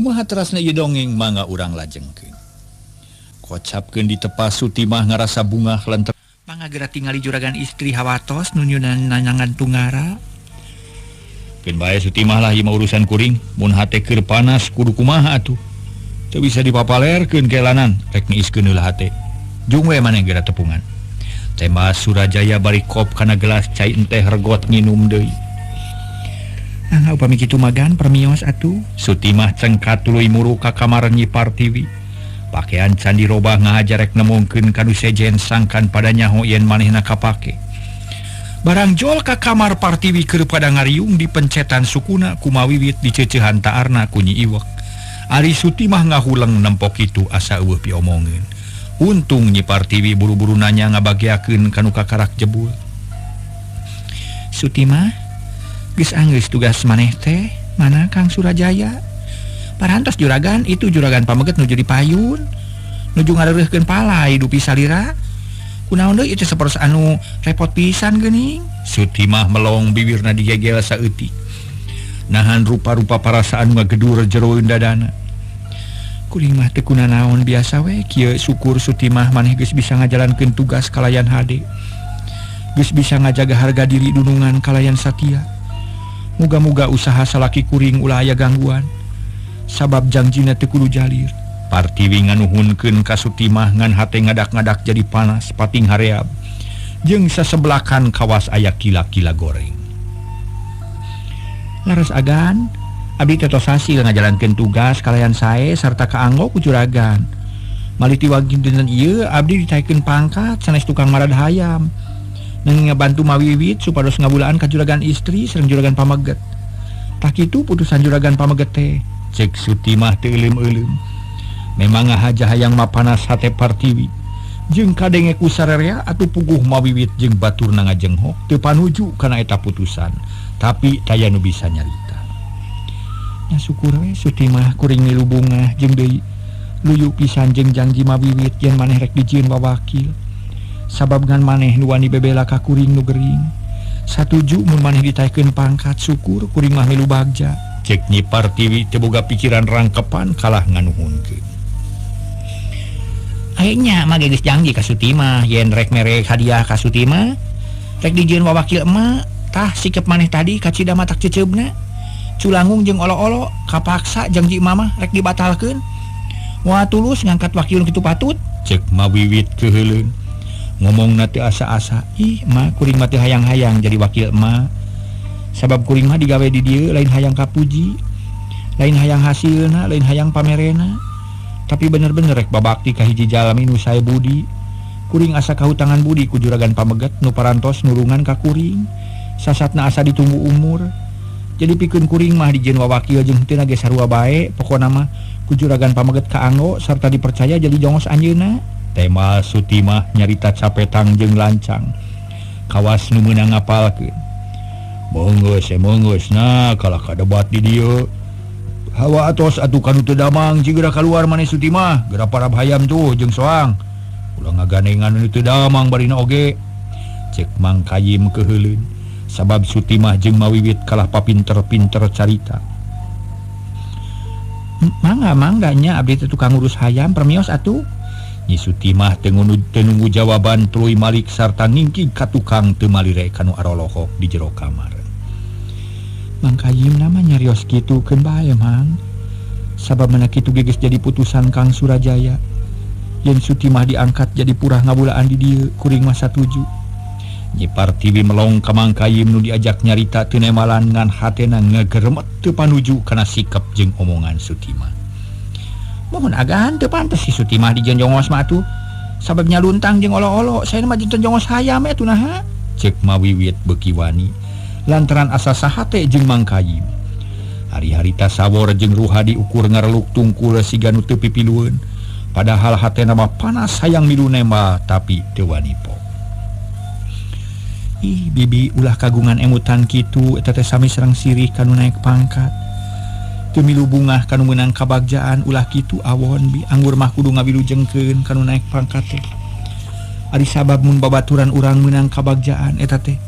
Kumaha terasna ieu dongeng mangga urang lajengkeun. Kocapkeun di tepas Sutimah ngarasa bungah lenter. Mangga geura tingali juragan istri hawatos nunyunan nanangan tunggara. Keun bae Sutimah lah ieu urusan kuring, mun hate keur panas kudu kumaha atuh. Teu bisa dipapalerkeun kelanan, rek niiskeun heula hate. Jung we maneh geura tepungan. Tema Surajaya bari kop kana gelas cai enteh regot nginum deui. Angga upami kitu magan permios atuh. Sutimah cengkat tuluy muru ka kamar Nyi Partiwi. Pakaian can dirobah ngahajar rek nemongkeun kanu sejen sangkan pada nyaho yen manehna kapake. Barang jol ka kamar Partiwi keur pada ngariung di pencetan sukuna kumawiwit diceuceuhan taarna ku Nyi Iwek. Ari Sutimah ngahuleng nempok kitu asa eueuh piomongkeun. Untung Nyi Partiwi buru-buru nanya ngabagiakeun kanu kakarak jebul. Sutimah, geus anggeus tugas maneh teh, mana Kang Surajaya? Parantos juragan itu juragan pameget nuju dipayun, nuju ngareureuhkeun palai dupi salira. Kunaon deui itu sapertos anu repot pisan geuning. Sutimah melong bibirna digegel saeutik. Nahan rupa-rupa parasaan ngagedur jero dadana. Kuring mah teu kunaon biasa we kieu syukur Sutimah maneh geus bisa ngajalankeun tugas kalayan hade. Geus bisa ngajaga harga diri dunungan kalayan satia. Muga-muga usaha salaki kuring ulah aya gangguan. Sabab jangjina teu kudu jalir. Partiwi nganuhunkeun ka Sutimah ngan hate ngadak-ngadak jadi panas pating hareab. Jeung sasebelakan kawas aya kila-kila goreng. Laras agan, abdi teh tos hasil ngajalankeun tugas kalayan sae sarta kaanggo ku juragan. Maliti wagin dinten ieu abdi ditaikeun pangkat sanes tukang marad hayam. Nang ngabantu mawiwit supados ngabulaan ka juragan istri sareng juragan pameget. Tak kitu putusan juragan pameget teh. Cek Sutimah teu euleum-euleum. Memang ngahaja hayang mapanas hate Partiwi. Jeung kadenge ku sarerea atuh puguh mawiwit jeung baturna ngajenghok teu panuju kana eta putusan. Tapi taya nu bisa nyarita. Nya syukur we Sutimah kuring milu bungah jeung deui luyu pisan jeung janji mawiwit yen maneh rek dijieun wawakil. Sabab ngan maneh nu wani bebela ka kuring nu gering. Satuju mun maneh ditaikeun pangkat syukur kuring mah milu bagja. Cek Nyi Partiwi teu boga pikiran rangkepan kalah nganuhunkeun. Ayeuna mah geus janji ka Sutimah yen rek mere hadiah ka Sutimah rek dijieun wawakil emak. Tah sikep maneh tadi ka Cidama tak ceceubna. Culangung jeung olo-olo kapaksa janji mama rek dibatalkeun. Wah tulus ngangkat wakil kitu patut. Cek mawiwit keheuleuh. Ngomongna teu asa-asa. Ih mah kuring mah teu hayang-hayang jadi wakil emak. Sabab kuring mah digawe di dieu lain hayang kapuji, lain hayang hasilna, lain hayang pamerena. Tapi bener-bener rek babakti ka hiji jalmi nu sae budi. Kuring asa kahutangan budi ku juragan pameget nu parantos nulungan ka kuring. Sasatna asa ditunggu umur. Jadi pikeun kuring mah dijieun wawakil jeung teu ge sarua bae, pokona mah ku juragan pameget kaanggo sarta dipercaya jadi jongos anjeunna. Tema Sutimah nyarita capetang jeung lancang. Kawas nu meunang ngapalkeun. Monggeus nah kalah kadebat di dieu. Hawa atos atuh kanu teu damang jigeura kaluar maneh Sutimah, geura parab hayam tuh jeung soang. Ulah ngagandengan nu teu damang barina oge. Cek Mang Kayim keheuleuh. Sabab Sutimah jeung mawiwit kalah papinter-pinter carita. Mangga nya abdi teh tukang ngurus hayam permios atuh. Nyi Sutimah teu nunggu jawaban tuluy malik sarta ngingkig ka tukang teu malire kanu arolohok di jero kamar. Mang Kayim nama nyarios kitu keun bae Mang. Sabab meuna kitu geus jadi putusan Kang Surajaya. Yen Sutimah diangkat jadi purah ngabulaan di dieu kuring mah satuju. Nyi Partiwi melong ka Mang Kayim nu diajak nyarita teu nemalan ngan hatena ngegeremet teu panuju kana sikap jeung omongan Sutimah. Mohon agan teu pantes si Sutimah dijieun jongos mah atuh. Sabab nyaluntang jeung olo-olo saena mah jinten jongos hayam atuh naha. Cek mawiwit beuki wani lantaran asa sahate jeung Mang Kayim. Hari-harita sabor jeung ruha diukur ngareluk tungkul siga nu teu pipilueun. Padahal hatena mah panas hayang milu nemba tapi teu wani pok. Ih bibi ulah kagungan emutan kitu eta teh sami sareng sirih kanu naek pangkat. Teu milu bungah kanu meunang kabagjaan ulah kitu awon bi anggur mah kudu ngabilujengkeun kanu naek pangkat teh. Ari sabab mun babaturan urang meunang kabagjaan eta teh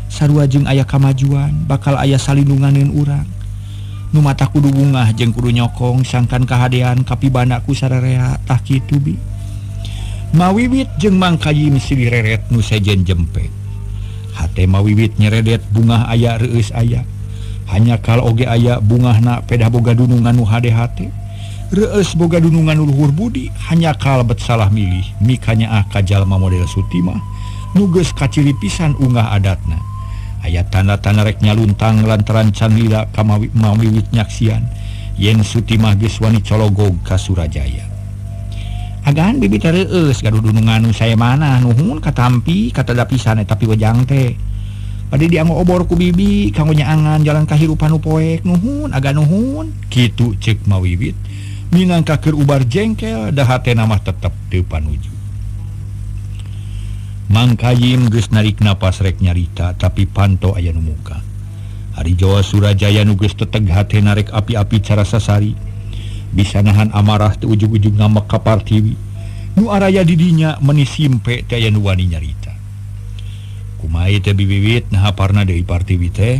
sarua jeung aya kamajuan bakal aya salindunganeun urang. nu mata kudu bungah jeung kudu nyokong sangkan kahadean kapibanaku sararea tah kitu bi. Mawiwit jeung Mang Kayim silih reret nu sejen jempe. Hate mawiwit nyeredet bungah aya reueus aya. Hanya kal oge aya bungahna pedah boga dunungan nu hade-hate. Reueus boga dunungan nu luhur budi hanya kal bet salah milih mikanya ka jalma model Sutimah nu geus kaciri pisan unggah adatna. Aya tanda-tanda rek nyaluntang lantaran can lila ka mawiwit nyaksian yen Sutimah geus wani cologog ka Surajaya. Agan bibi teh reueus gaduh dunungan nu saya mana nuhun katampi katada pisan eta pi wejang teh. Pade dianggo obor ku bibi kanggo nyaangan jalan kahirupan nu poek nuhun aga nuhun kitu ceuk mawiwit minangka keur ubar jengkel da hatena mah tetep teu panuju. Mang Kayim geus narik napas rek nyarita tapi panto aya nu muka. Ari Jawa Surajaya nu geus teteg hatena rek api-api cara sasari bisa nahan amarah teu ujug-ujug ngamek ka Partiwi nu araya di dinya meuni simpe teh aya nu wani nyarita. Kumaha teh bibiwit nah haparna deui Partiwi teh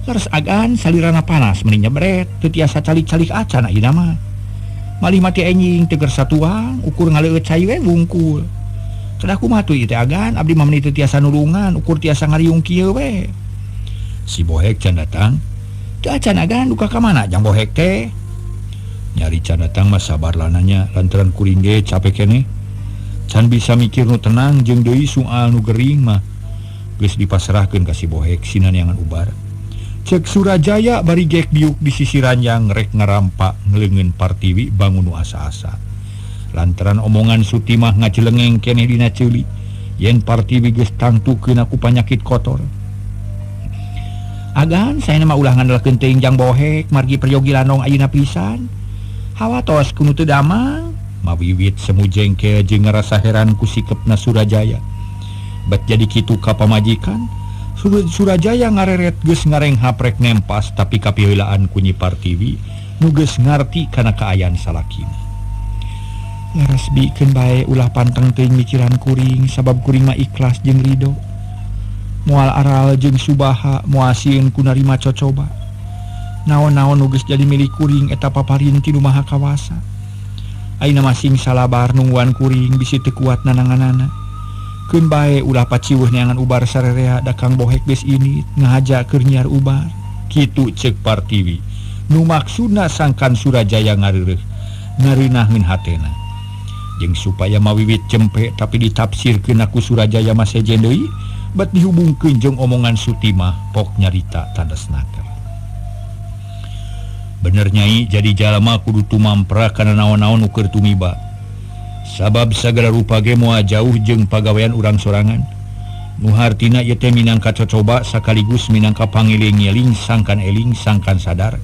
leres agan salirana panas meuni nyebret teu tiasa calik-calik acan ayeuna mah. Malih mati enjing teu satuang ukur ngaleueut cai we bungkul. Kedah kumaha teh agan abdi mah meuni teu tiasa nulungan ukur tiasa ngariung kieu we. Si Bohek can datang. Teu acan agan duka ka mana jang Bohek teh? Nyari can datang mah sabar lananya lantaran kuring ge capek keneh. Can bisa mikir nu tenang jeung deui soal nu gering mah geus dipasrahkeun ka si Bohek sinaneangan ubar. Cek Surajaya bari gek diuk di sisi ranjang rek ngarampak ngeleungeun Partiwi bangun nu asa-asa. Lantaran omongan Sutimah ngacelengeng keneh dina ceuli yen Partiwi geus tangtukeun aku panyakit kotor. Agan saena mah ulah ngandalkeun teuing jang Bohek margi peryogi landong ayeuna pisan. Hawa tos kudu teu damang. Mawiwit semu jengkel jeung ngarasa heran ku sikepna Surajaya. Bet jadi kitu ka pamajikan Surajaya ngareret geus ngareng haprek nempas tapi kapiheulaan ku Nyi Partiwi nu geus ngarti kana kaayaan salakina. Leres bikeun bae ulah panteng teuing mikiran kuring sabab kuring mah ikhlas jeung ridho. Moal aral jeung subaha moal sieun ku narima cocoba. Naon-naon nu geus jadi milik kuring eta paparin ti Nu Maha Kawasa. Ayeuna masing salabar nungguan kuring bisi teu kuat nananganana. Keun bae ulah paciweuh neangan ubar sarerea da Kang Bohek geus ini ngahaja keur nyiar ubar. Kitu ceuk Partiwi. Nu maksudna sangkan Surajaya ngareureuh ngareunahkeun hatena. Jeung supaya mawiwit cempe tapi ditafsirkeun aku Surajaya mah sejen deui, bet dihubungkeun jeung omongan Sutimah pok nyarita tandasnaker. Bener Nyai, jadi jalma kudu tumampra kana naon-naon nu keur tumiba. Sabab sagala rupa ge moal jauh jeung pagawean urang sorangan. Nu hartina ieu teh minangka cocoba sakaligus minangka pangeling-eling sangkan eling sangkan sadar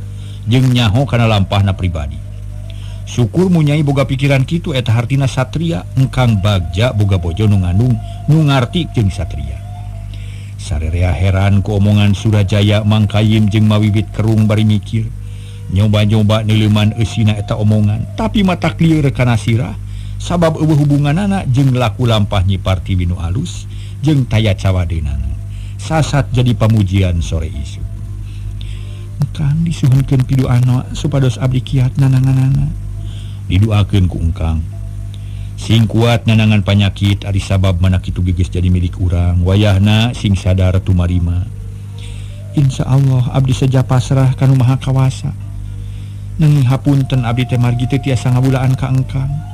jeung nyaho kana lampahna pribadi. Syukur mu Nyai boga pikiran kitu eta hartina satria engkang bagja boga bojo nu ngandung nu ngarti jeung satria. Sarerea heran ku omongan Surajaya Mang Kayim jeung Mawiwit kerung bari mikir. Nyoba-nyoba neuleuman eusina eta omongan tapi mata klieur kana sirah. Sabab eueuh hubunganana jeung laku lampah Nyi Partiwi nu alus jeung taya cawadenana sasat jadi pamujian sore isu. Engkang disuhunkeun pidoana supados abdi kiat nananganana. Didoakeun ku engkang sing kuat nanangan panyakit ari sabab mana kitu geus jadi milik urang wayahna sing sadar tumarima. Insyaallah abdi saja pasrah ka Nu Maha Kawasa. Nanging hapunten abdi teh margi teu tiasa ngabulaan ka engkang.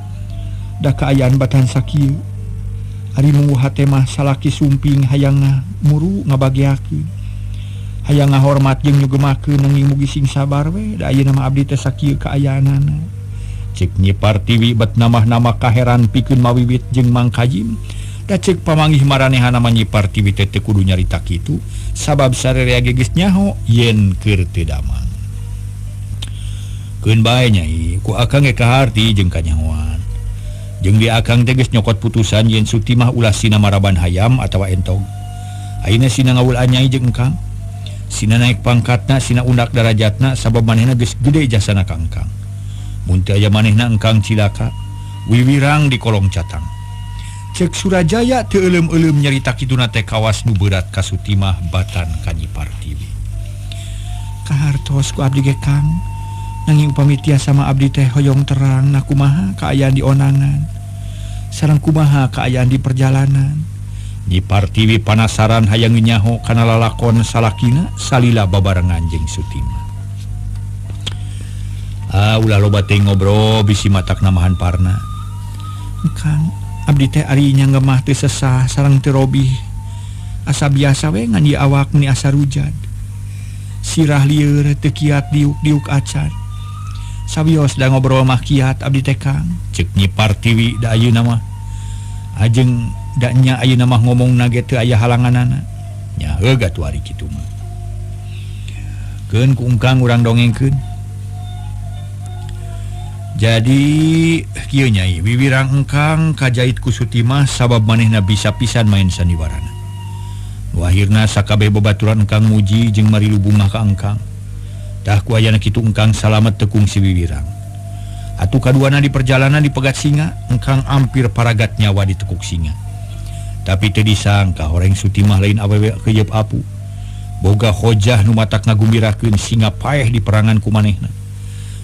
Da kaayaan batan sakieu ari mungguh hate mah salaki sumping hayang muru ngabagiakeun hayang ngahormat jeung nyugemakeun nanging mugi sing sabar we da ayeuna mah abdi teh sakieu kaayaanana. Cek Nyi Partiwi bet namah-namah kaheran pikeun Mawiwit jeung Mang Kayim da cek pamanggih maranehana mah Nyi Partiwi teh teu kudu nyarita kitu sabab sarerea ge geus nyaho yen keur teu damang. Keun bae Nyai ku akang ge kaharti jeung kanyahoan. Jeung di akang teh geus nyokot putusan yen Sutimah ulah sina maraban hayam atawa entog. Ayeuna sina ngawulaan Nyai jeung engkang. Sina naik pangkatna, sina undak darajatna sabab manehna geus gede jasana ka engkang. Mun teu aya manehna engkang cilaka, wiwirang di kolong catang. Cek Surajaya teu euleum-euleum nyarita kituna teh kawas nu berat ka Sutimah batan ka Nyi Partiwi. kahartos ku abdi ge Kang nanging upami tiasa sama abdi teh hoyong terang na kumaha kaayaan di onangan sareng kumaha kaayaan di perjalanan. Nyi Partiwi panasaran hayang nyaho kana lalakon salakina salila babarengan jeung Sutima. Ulah loba teh ngobrol bisi matak namahan parna. Kang, abdi teh ari nya ngemah teu sesah sareng teu robih. Asa biasa we ngan ieu awak ni asa rujad. Sirah lieur teu kiat diuk-diuk acan. Sawios da ngobrol mah kiat abdi teh Kang. Ceuk Nyi Partiwi da ayeuna mah. Ajeng da nya ayeuna mah ngomongna ge teu aya halanganana. Nya heuh atuh ari kitu mah. Keun ku ungkang urang dongengkeun. Jadi kieu nyai wiwirang engkang kajait ku Sutimah sabab manehna bisa pisan main sandiwarana. Akhirna sakabeh babaturan engkang muji jeung marilu bungah ka engkang. Tah ku ayana kitu engkang salamet tekung si wiwirang. Atuh kaduana di perjalanan di pegat singa, engkang ampir paragat nyawa di tekuk singa. Tapi teu disangka horeng Sutimah lain awewe keuyeub apu. Boga hojah nu matak ngagumbirakeun singa paeh di perangan ku manehna.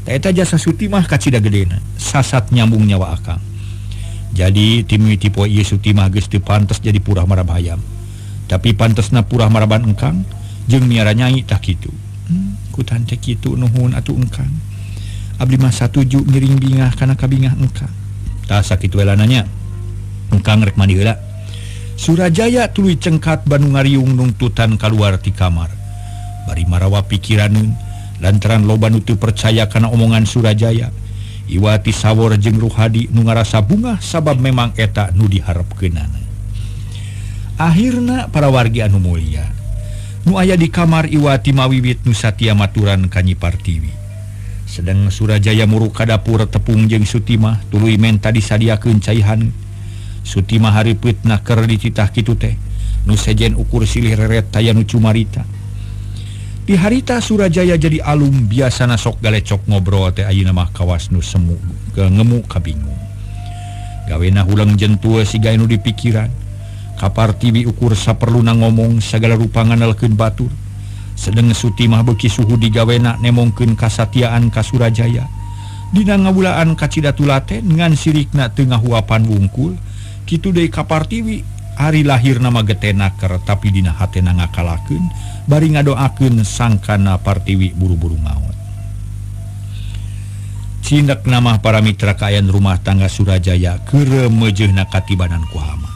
Eta jasa Sutimah kacida gedena sasat nyambung nyawa akang. Jadi timiti poe ieu Sutimah geus teu pantes jadi purah marab hayam. Tapi pantesna purah maraban engkang jeung miara nyai tah kitu. Kutan teh kitu nuhun atuh engkang. Abdi mah satuju ngiring bingah kana kabingah engkang. Tah sakitu elananya. Engkang rek mandi heula. Surajaya tuluy cengkat banu ngariung nungtutan kaluar ti kamar. Bari marawa pikiraneun lantaran loba nu teu percaya kana omongan Surajaya. Iwati Sawor jeung Ruhadi nu ngarasa bungah sabab memang eta nu diharepkeunana. Akhirna para wargi anu mulia nu aya di kamar Iwati mawiwit nu satia maturan ka Nyi Partiwi. Sedang Surajaya muruk ka dapur tepung jeung Sutimah tuluy menta disadiakeun caihan. Sutimah hareupeutna keur dititah kitu teh nu sejen ukur silih reret taya nu cumarita. Di harita Surajaya jadi alum biasana sok galecok ngobrol teh ayeuna mah kawas nu semu ngemu kabingung. Gawena hulang jentua siga anu dipikiran. Ka Partiwi ukur saperluna ngomong sagala rupa nganelkeun batur. Sedeng Sutimah beuki suhu digawena nemongkeun kasatiaan ka Surajaya. Dina ngabulaan kacidatu laten ngan sirikna teu ngahuapan wungkul. Kitu deui ka Partiwi hari lahir nama getenaker tapi dina hatena ngakalakeun bari ngadoakeun sangkana Partiwi buru-buru maot. Cindak nama para mitra kaayaan rumah tangga Surajaya keur meujeuhna katibanan ku hama.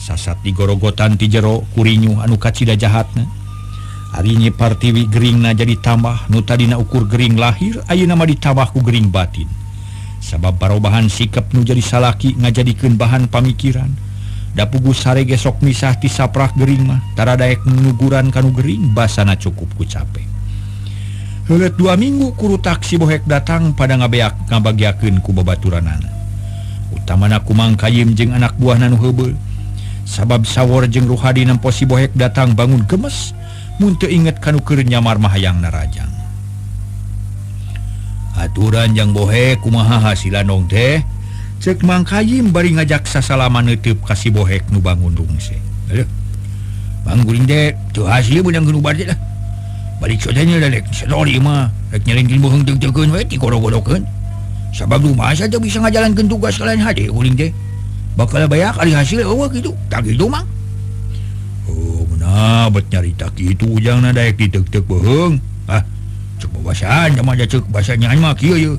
Sasat digorogotan ti jero kurinyu anu kacida jahatna. Ari Nyi Partiwi geringna jadi tambah nu tadina ukur gering lahir ayeuna mah ditambah ku gering batin. Sabab parobahan sikap nu jadi salaki ngajadikeun bahan pamikiran. Da puguh sare gesok misah ti saprak gering mah tara daek nuguran kanu gering basana cukup ku capek. Heuleut 2 minggu kurutak si Bohek datang pada ngabagiakeun ku babaturanana. Utamana Kumang Kayim jeung anak buahna nu heubeul. Sabab Sawor jeung Ruhadi nempo si Bohek datang bangun gemes mun teu inget kanu keur nyamar mahayangna rajang. Aturan jang Bohek kumaha hasilan dong teh? Cek Mang Kayim bari ngajak sasalaman neuteub ka si Bohek nu bangun rungse. Aduh. Bang guring teh teu hasil beunang nu bade lah. Balik sodanya da rek sedori mah rek nyelengkeun bohong teu-teukeun we ti goro-gorokeun. Sabab rumah asa teu bisa ngajalankeun tugas kalian hade guring teh. Bakal bayak ari hasil eueuh kitu. Tak kitu Mang. Oh, meunah bet nyarita kitu ujangna daek diteuk-teuk bohong. Cek bawasan sama aja cek bahasanya mah kieu ye.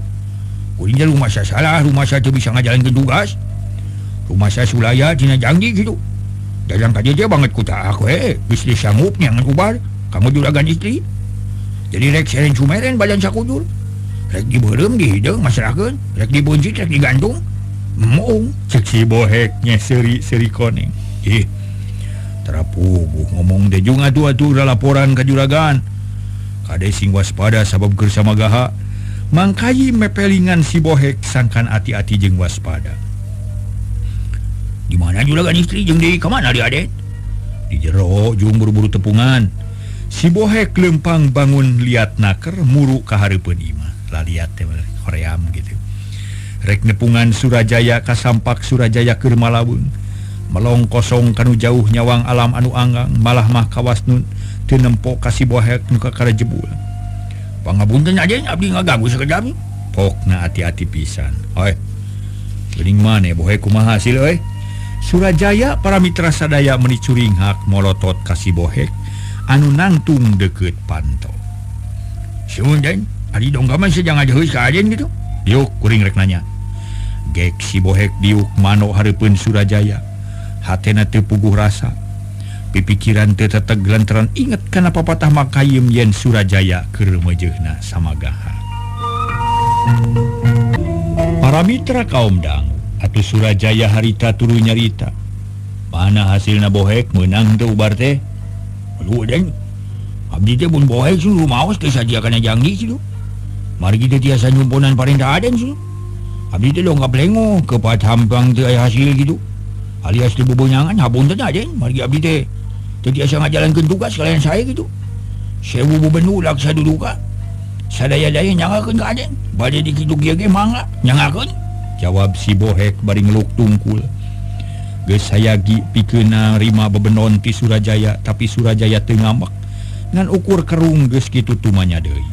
Kuring teh rumah saya salah, rumah saya teu bisa ngajalankeun tugas. Rumah saya sulaya tina janji kitu. Dalam ka dia banget ku tak we, geus disanggup nyangan ubar, kamu juragan istri. Jadi rek seren sumeren badan sakujur. Rek dibeureum dihideung masrakeun, rek dibuncit rek digantung. Moong cek si Boheknya seri koneng. Terapuguh ngomong deh jeung atuh laporan ka juragan. Kade sing waspada sabab keur samagaha. Mang Kayim mepelingan si Bohek sangkan ati-ati jeung waspada. Di mana juragan istri jeung di ka mana di Aden? Di jero jeung buru-buru tepungan. Si Bohek lempang bangun liat naker muru ka hareupeun imah. Laliat teh hoream gitu. Rek nepungan Surajaya kasampak Surajaya keur malaweung. Melong kosong kanu jauh nyawang alam anu anggang malah mah kawas nun teu nempo ka si Bohek nu kakara jebul. Pangapunten aja abdi ngaganggu sekejap. Pokna hati-hati pisan. Oi. Geuning maneh bohek kumaha hasil euy? Surajaya para mitra sadaya meuni curing hak molotot kasih bohek anu nangtung deket panto. Siun den, ari dongga mah sejang aja heus ka aden gitu. Yuk kuring rek nanya. Gek si bohek diuk manok hareupeun Surajaya. Hatena teu puguh rasa. Pipikiran teu teteg lantaran inget kana papatah makayem yen Surajaya keur meujeuhna samagaha. Para mitra kaum dangu atuh Surajaya harita turu nyarita. Mana hasilna bohek meunang teu ubar teh? Lu den, abdi teh mun bohek su rumaos teh sadia kana janji kitu. Margi teh tiasa nyumpunan parentah aden su. Abdi teh dongga plengo kepat hampang teu aya hasil gitu. Alias teu bubunyangan hapunten aden, margi abdi teh teu tiasa ngajalankeun tugas kalian saya gitu. Sewu bubendu laksa duduka. Sadaya-daya nyangakeun ka aden, bade dikitu kieu ge mangga nyangakeun. Jawab si bohek bari ngeluk tungkul. Geus hayagi pikeuna rima bebenon ti Surajaya, tapi Surajaya teu ngambek ngan ukur kerung geus kitu tumanya deui.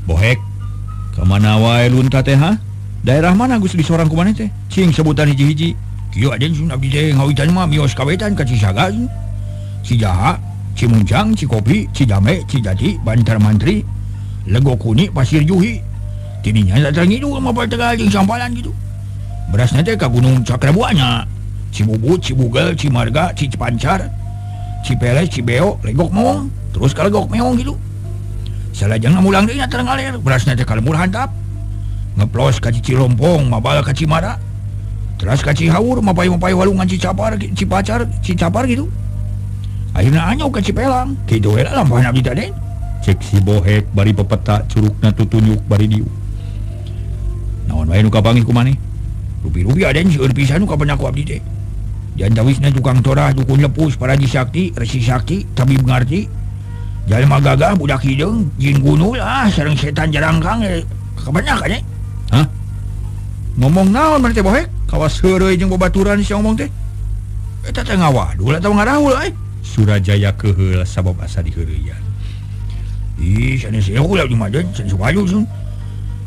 Bohek, kemana wae lunta teh ha? Daerah mana geus disorang ku maneh teh? Cing sebutan hiji-hiji. Kieu aden sun abdi teh ngawitan mah mios kawetan ka Cisaga. Cijaha, Cimunjang, Cikopi, Cijame, Cijati, Bantar Mantri, Lego Kuni, Pasir Juhi. Tidinya datang ngidul mah Tegal jeung Sampalan gitu. Berasna teh ka Gunung Cakrabuana, Cibubut, Cibugel, Cimarga, Cipancar, Cipeles, Cibeo, Legok Meong, terus ka Legok Meong gitu. Salajengna mulang deui nya ngaler, berasna teh ka Lembur Hantap. Ngeplos ka Cilompong, mabal ka Cimara. Terus ka Cihaur, mapai-mapai walungan Cicapar, Cicapar gitu. Akhirna anyau ka Cipelang, kitu we lampahna abdi teh den. Cek si bohek bari pepeta curugna tutunyuk bari diuk. Naon wae nu kapanggih ku maneh? Rupi-rupi aden seueur pisan nu kapanyaku abdi teh. Jantawisna tukang torah dukun lepus Paraji Sakti, Resi Sakti, tabib ngarti. Jalma gagah budak hideung, jin gunul sareng setan jarangkang kabanyak nya. Hah? Ngomong naon maneh teh bohek? Kawas heureuy jeung babaturan si ngomong teh. Eta teh ngawadul atawa ngarahul euy? Surajaya keheul sabab asa diheureuyan. Ih, sanes aku lah di maden, sanes wajul sun.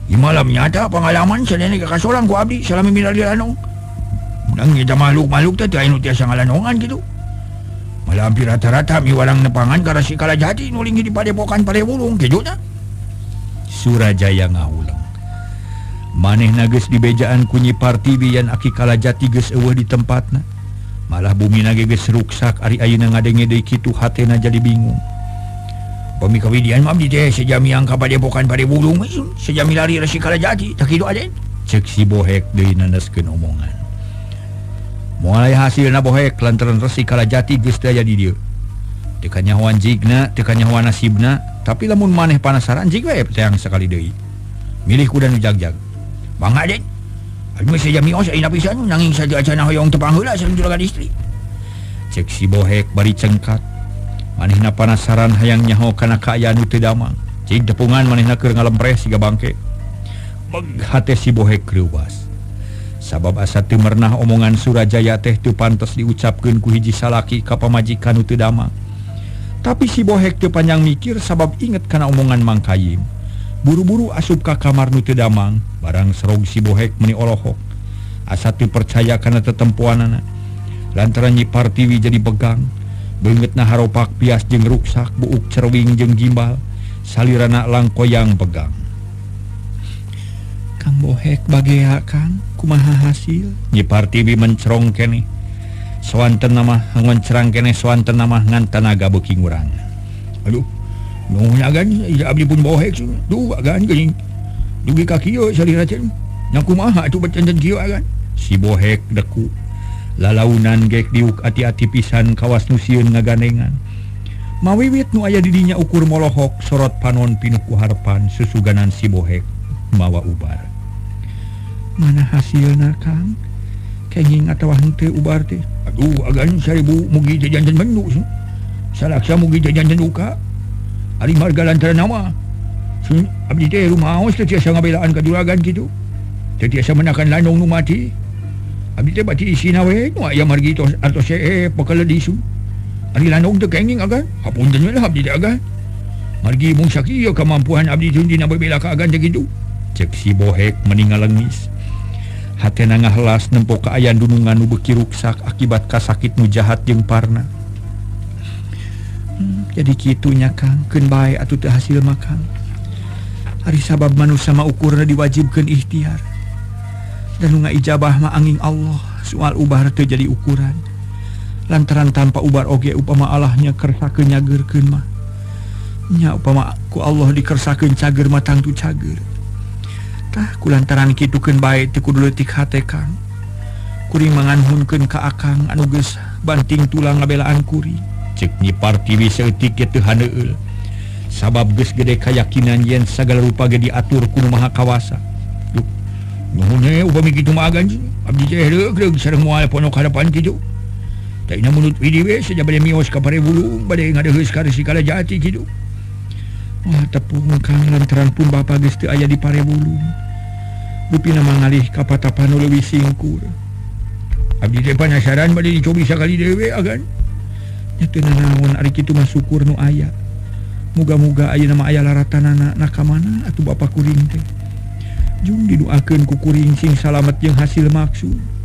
Di malam nyata pengalaman sanes kakasolang ku abdi salami milari lanong. Nang nyata makhluk-makhluk teh anu tiasa ngalanongan gitu. Malah hampir rata-rata miwarang nepangan ka Rasi Kalajati nuling di padepokan Padewulung kitu tah. Surajaya ngahulang. Manehna geus dibejaan ku Nyi Partiwi yan Aki Kalajati geus eueuh di tempatna. Malah bumina geus ruksak ari ayeuna ngadenge deui kitu hatena jadi bingung. Pamikawidian mah abdi teh sejami angka padepokan Padewulung sejami lari Rasi Kalajati tak kitu aden. Cek si bohek deui nandaskeun omongan. Moal aya hasilna bohek lantaran Rasi Kalajati geus teu aya di dieu. Teu kanyahoan jigna, teu kanyahoan nasibna, tapi lamun maneh panasaran jig we teang sakali deui. Milih kuda nu jagjag. Bangga den. Anu sejami os ayeuna pisan nanging saja acana hoyong tepang heula sareng juragan istri. Cek si bohek bari cengkat. Manehna panasaran hayang nyaho kana kaayaan nu teu damang. Cik depungan manehna keur ngalempreh siga bangke. Beg hate si bohek kreuwas. Sabab asa teu merenah omongan Surajaya teh teu pantes diucapkeun ku hiji salaki ka pamajikan nu teu damang. Tapi si bohek teu panjang mikir sabab inget kana omongan Mang Kayim. Buru-buru asup ka kamar nu teu damang, barang serog si bohek meuni olohok. Asa teu percaya kana tetempuanana. Lantaran Nyi Partiwi jadi pegang. Beungeutna haropak pias jeung ruksak, buuk cerwing jeung gimbal, salirana langkoyang pegang. Kang bohek bagea Kang, kumaha hasil? Nyi Partiwi mencerong keneh. Sawanten mah ngoncerang keneh sawanten mah ngan tanaga beuki ngurangan. Aduh, nuhun agan abdi pun bohek su. Duh agan geuning. Dugi ka kieu salira teh. Nya kumaha atuh becenden kieu agan? Si bohek deku. Lalaunan gek diuk ati-ati pisan kawas nu sieun ngagandengan. Mawiwit nu aya di dinya ukur molohok sorot panon pinuh ku harepan susuganan si bohek mawa ubar. Mana hasilna Kang? Kenging atawa henteu ubar teh? Aduh agan 1000 mugi teh janten bendu. Salaksa mugi teh janten duka. Ari marga lantaran nama. Abdi teh rumaos teh tiasa ngabelaan ka juragan kitu. Teh tiasa menakan lanong nu mati. Abdi teh bati isina we nu aya margi tos artos pekele disu. Ari lanong teu kenging agan. Hapunten we lah abdi teh agan. margi mung sakieu kemampuan abdi dina bebela ka agan gitu cek si Bohek meninggal lengis hatena ngahelas nempo ka ayan dunungan nu beuki ruksak akibat kasakit nu jahat jeung parna jadi kitunya Kang keun bae atuh teu hasil makan ari sabab manusia mah ukurna diwajibkeun ikhtiar dan nu ngaijabah mah angin Allah soal ubar teu jadi ukuran lantaran tanpa ubar oge upama Allahnya kersakeun nyageurkeun mah nya upama ku Allah dikersakeun cager mah tangtu cager tah kulantaran kitu keun bae teu kudu leutik hate Kang kuring manganhunkeun ka akang anu geus banting tulang ngabelaan kuring cek Nyi Partiwi saeutik teu haneueul sabab geus gede kayakinan yen sagala rupa ge diatur ku Nu Maha Kawasa nuhun upami kitu mah agan abdi teh reug sareng moal ponok hadapan kitu Taina menurut widi we saja bade mios ka Parebulung bade ngadeheus ka Resi Kalajati kitu. Wah tepung Kang lantaran pun bapa geus teu aya di Parebulung. Rupina mangalih ka patapan nu leuwih singkur. Abdi teh panasaran bade dicobi sakali dewe agan. Nya teu nanaon ari kitu mah syukur nu aya. Muga-muga ayeuna mah aya laratanana nakamana atuh bapa kuring teh. Jung didoakeun ku kuring sing salamet jeung hasil maksud.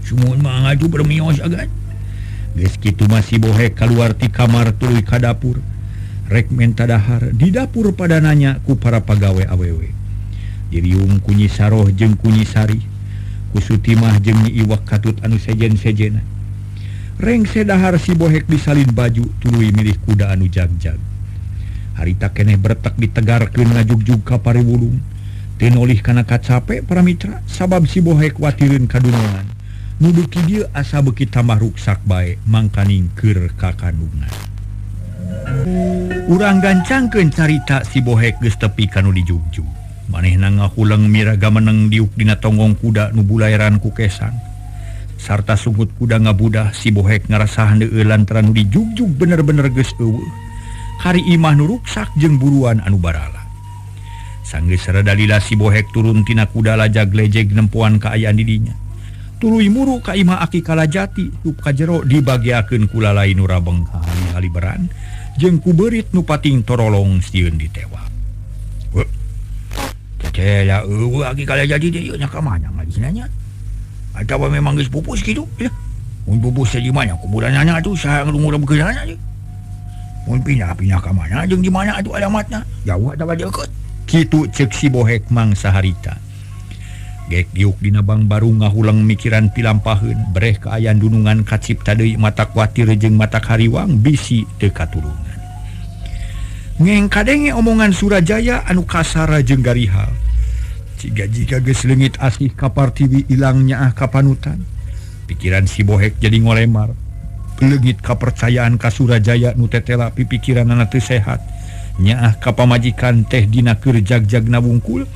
Sumuhun mah ngaju bermios agan. Geus kitu mah si Bohek kaluar ti kamar tuluy ka dapur. Rek menta dahar di dapur pada nanya ku para pagawe awewe. Diriung ku Nyi Saroh jeung ku Nyi Sari. Ku Sutimah jeung Nyi Iwak Katut anu sejen-sejena. Rengse dahar si Bohek disalin baju tuluy milih kuda anu jag-jag. Harita keneh bertek ditegarkeun ngajugjug ka Parebulung. Teu nolih kana kacape para mitra sabab si Bohek watireun kadunungan. Nu beuki dieu asa beuki tambah ruksak bae mangkaning keur ka kandungan. Urang gancangkeun carita si Bohek geus tepi kanu dijugjug. Manehna ngahuleng miraga meneng diuk dina tonggong kuda nu bulaeran ku kesang. Sarta sungut kuda ngabudah si Bohek ngarasa handeueul lantaran nu dijugjug bener-bener geus eueuh. Kari imah nu ruksak jeung buruan anu barala. Sanggeus rada lila si Bohek turun tina kuda lajag-lejeg nempuan kaayaan di dinya. Tuluy muru ka imah Aki Kalajati up ka jero dibagiakeun ku lalai nu rabeng hali-haliberan jeung ku beurit nu pating torolong sieun ditewak. Weuh. Tetela eueuh Aki Kalajati teh nya ka mana ngalisina nya? Atawa memang geus pupus kitu? Ya. Mun pupus di mana kuburanna atuh saha nu nguremkeunana teh? Mun pindah-pindah ka mana jeung di mana atuh alamatna? Jauh atawa deukeut? Kitu cek si Bohek mangsa harita. Gek diuk dina bang baru ngahulang mikiran pilampaheun breh kaayaan dunungan kacipta deui mata kuatir jeung mata kariwang bisi teu katurungan. Ngeng kadenge omongan Surajaya anu kasar jeung garihal. Jika geus leungit asih ka Partiwi ilang nyaah ka panutan. Pikiran si Bohek jadi ngolemar. Leungit kapercayaan ka Surajaya nu tetela pipikiranna teu sehat. Nyaah ka pamajikan teh dina keur jag-jagna wungkul.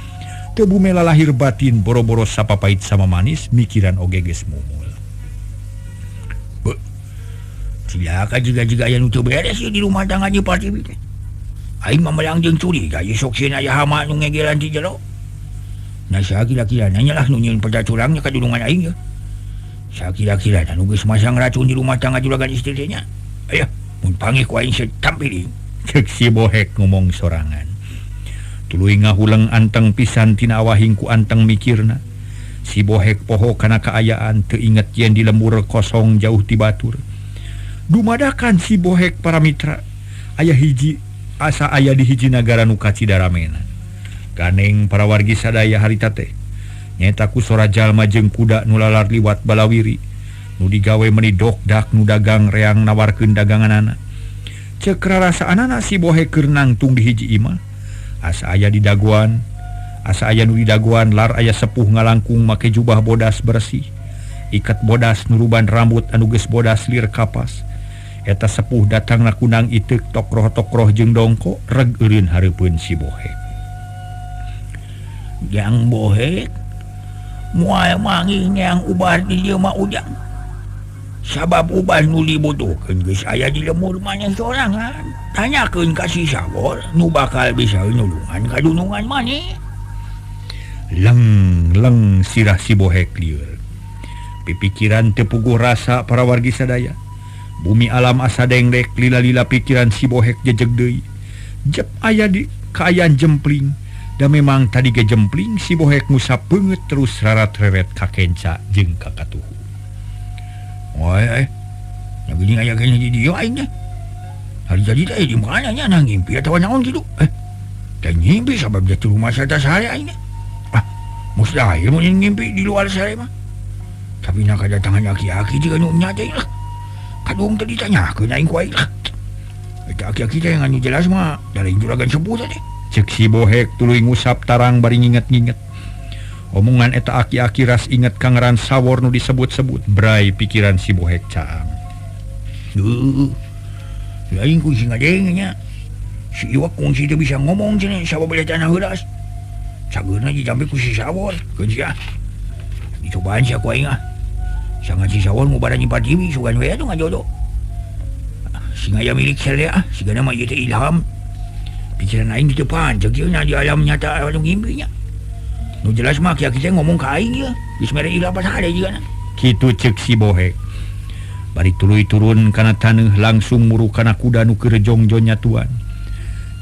Bumela lahir batin boro-boro sapapait sama manis mikiran oge geus mumul. Cilaka juga aya nu teu beres di rumah tangga Nyi Partiwi teh. Aing mah melang jeung curiga ye sok sieun aya hama nu ngegelan di jero. Nah sakira-kira nanya lah nu nyieun percacurangnya ka dulungan aing ya. Sakira-kira nu geus masang racun di rumah tangga juragan istri teh nya. Aya mun panggih ku aing satampiling. Cek si Bohek ngomong sorangan. Tuluy ngahuleng anteng pisan tina awahing ku anteng mikirna. Si Bohek poho kana kaayaan teu inget yen di lembur kosong jauh ti batur. Dumadakan si Bohek para mitra aya hiji asa aya di hiji nagara nu kacidaramena. Ganeng para wargi sadaya harita teh nyaeta ku sora jalma jeung kuda nu lalar liwat balawiri nu digawe meuni dokdak nu dagang reang nawarkeun daganganana. Cek rarasaanana si Bohek keur nangtung di hiji imah. Asa aya di daguan, asa aya nu di daguan lar aya sepuh ngalangkung make jubah bodas bersih. Ikat bodas nuruban rambut anu geus bodas lir kapas. Eta sepuh datangna kunang iteuk tokroh-tokroh jeung dongko reg eureun hareupeun si Bohek. Yang Bohek moal manggih yang ubar di dieu mah ujang. Sabab ubah nu dibutuhkeun geus aya di lemur maneh sorangan. Tanyakeun ka si Sabor nu bakal bisa nulungan ka dunungan maneh. Leng sirah si Bohek lieur. Pipikiran teu puguh rasa para wargi sadaya. Bumi alam asa dengrek lila-lila pikiran si Bohek jejeg deui. Jep aya di kaayaan jempling. Dan memang tadi ge jempling si Bohek ngusap banget terus rarat-reret ka Kenca jeung ka Katuhu. Wah, gini aya kayaknya di dia aing nya. Hari jadi teh di mana nya nang ngimpi atawa naon kitu? Dan ngimpi sabab dia teu rumah sarta sare aing nya. Mustahil mun ngimpi di luar sare mah. Tapi nak kedatangan aki-aki juga nyumnya teh lah. Kadung tadi ditanyakeun aing ku aing lah. Eta aki-aki teh anu jelas mah dari juragan sepuh teh. Cek si Bohek tuluy ngusap tarang bari nginget-nginget. Omongan eta aki-aki ras inget ka ngaran sawor nu disebut-sebut. Brai pikiran si Bohek caang. Lain ku si ngadeng nya. Si Iwak kungsi teu bisa ngomong cenah sababaraha tanah heuras. Cageurna dijampe ku si sawor. Keun sia. Dicobaan sia ku aing ah. Sangat si sawor ngubaran nyipat tiwi sugan we atuh ngajodo. Si ngaya milik sadaya sigana mah ieu teh ilham. Pikiran aing di depan, jegilna di alam nyata anu ngimpinya. Nu jelas mah kieu teh ngomong ka aing ya, geus mere ilah pas ada jigana. Kitu ceuk si Bohek. Bari tuluy turun kana taneuh langsung muru kana kuda nu keur jongjo nyatuan.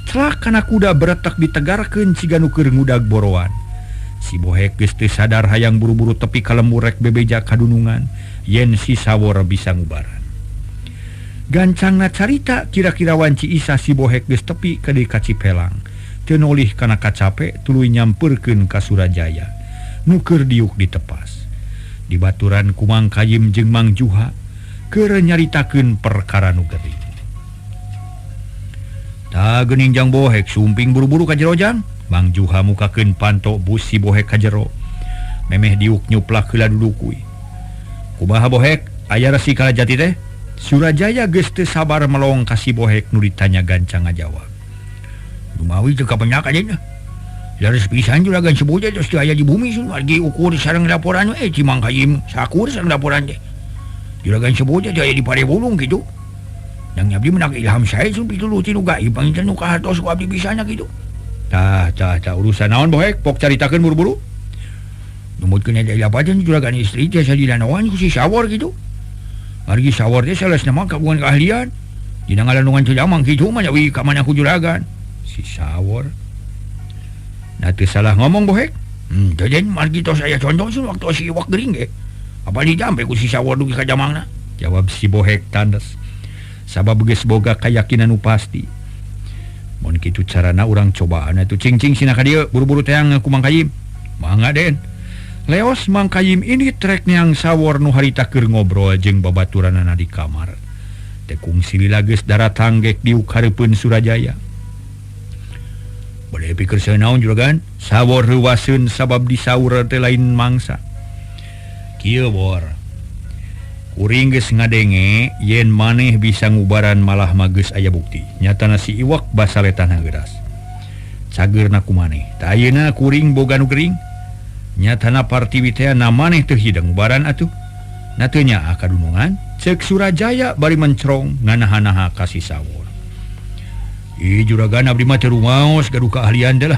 Celak kana kuda beretak ditegarkeun ciga nu keur ngudag boroan. Si Bohek geus teu sadar hayang buru-buru tepi ka lembur rek bebeja kadunungan yen si sawor bisa ngubaran. Gancangna carita kira-kira wanci Isa si Bohek geus tepi ka deui ka Cipelang. Teu nolih kana kacape tuluy nyampeurkeun ka Surajaya. Nu keur diuk ditepas. Dibaturan ku Mang Kayim jeung Mang Juha keur nyaritakeun perkara nu geuning. Da geuning jang Bohek sumping buru-buru ka jero jang. Mang Juha mukakeun panto bus si Bohek ka jero. Memeh diuk nyuplak heula dudukui. Kumaha Bohek? Aya resi kalajati teh? Surajaya geus teu sabar melong ka si Bohek nu ditanya gancang ngajawab. Dumawi teu kapenyak ajeuna. Lares pisan juragan sebut teh tos teu aya di bumi sun margi ukur sareng laporan we Ci Mang Kayim sakur sareng laporan teh. Juragan sebut teh aya di Parebulung kitu. Yang abdi menak ilham sae sun pituluti nu gaib panginten nu kahartos ku abdi bisana kitu. Tah urusan naon Bohek pok caritakeun buru-buru. Numutkeun ada lapajan juragan istri teh sadilanawan ku si sawor kitu. Margi sawor teh salesna mah kagungan keahlian. Dina ngalanungan teu jamang kitu mah jawi ka mana ku juragan. Si sawor. Na teu salah ngomong Bohek. Teu den margi tos aya contoh sun waktu si Iwak gering ge. Apa dijampe ku si sawor dugi ka jamangna? Jawab si Bohek tandes. Sabab geus boga kayakinan nu pasti. Mun kitu carana urang cobaan atuh cing-cing sina ka dieu buru-buru teang ku Mang Kayim. Mangga den. Leos Mang Kayim ini trek neang sawor nu harita keur ngobrol jeung babaturanana di kamar. Teh kungsi lila geus daratang gek diuk hareupeun Surajaya. Bade pikeun saeunaon juragan? Sawor reuwaseun sabab disaur teh lain mangsa. Kieu bor. Kuring geus ngadenge yen maneh bisa ngubaran malah mah geus aya bukti. Nyatana si Iwak basaletan heuras. Cageurna kumaneh? Tah ayeuna kuring boga nu gering. Nyatana Partiwi teh na maneh teu hideng ngubaran atuh. Na teu nyaa kadunungan ceuk Surajaya bari mencrong nganaha-naha ka si sawor. Juragan abdi mah teu rumaos gaduh keahlian teh lah.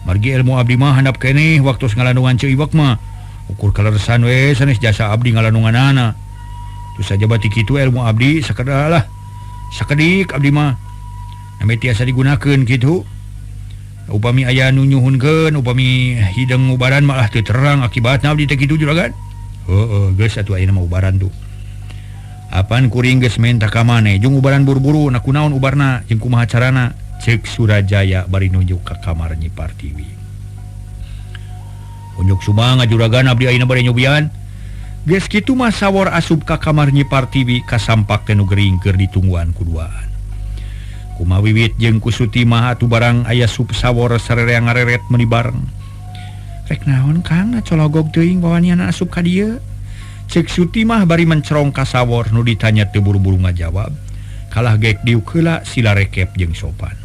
Margi ilmu abdi mah handap keneh waktos ngalanungan Ceu Iwak mah. Ukur kaleresan we sanes jasa abdi ngalanunganana. Tu saja bati kitu ilmu abdi sakedar lah. Sakedik abdi mah. Name tiasa digunakeun kitu. Upami aya nu nyuhunkeun upami hideng ubaran malah teu terang akibatna abdi teh kitu juragan. Heueuh geus atuh ayeuna mah ubaran tuh. Apan kuring geus menta ka maneh jeung ubaran buru-buru na kunaon ubarna jeung kumaha carana ceuk Surajaya bari nunjuk ka kamar Nyi Partiwi. Unjuk sumang juragan abdi ayeuna bari nyobian. Geus kitu mah sawor asup ka kamar Nyi Partiwi kasampak teh nu gering keur ditungguan kuduaan. Kumaha wiwit jeung ku Suti mah atuh barang aya sup sawor sarereang ngareret meuni bareng. Rek naon Kang cologog teuing bawanian asup ka dieu? Ceuk Suti mah bari mencrong ka sawor nu ditanya teu buru-buru ngajawab. Kalah gek diuk heula sila rekep jeung sopan.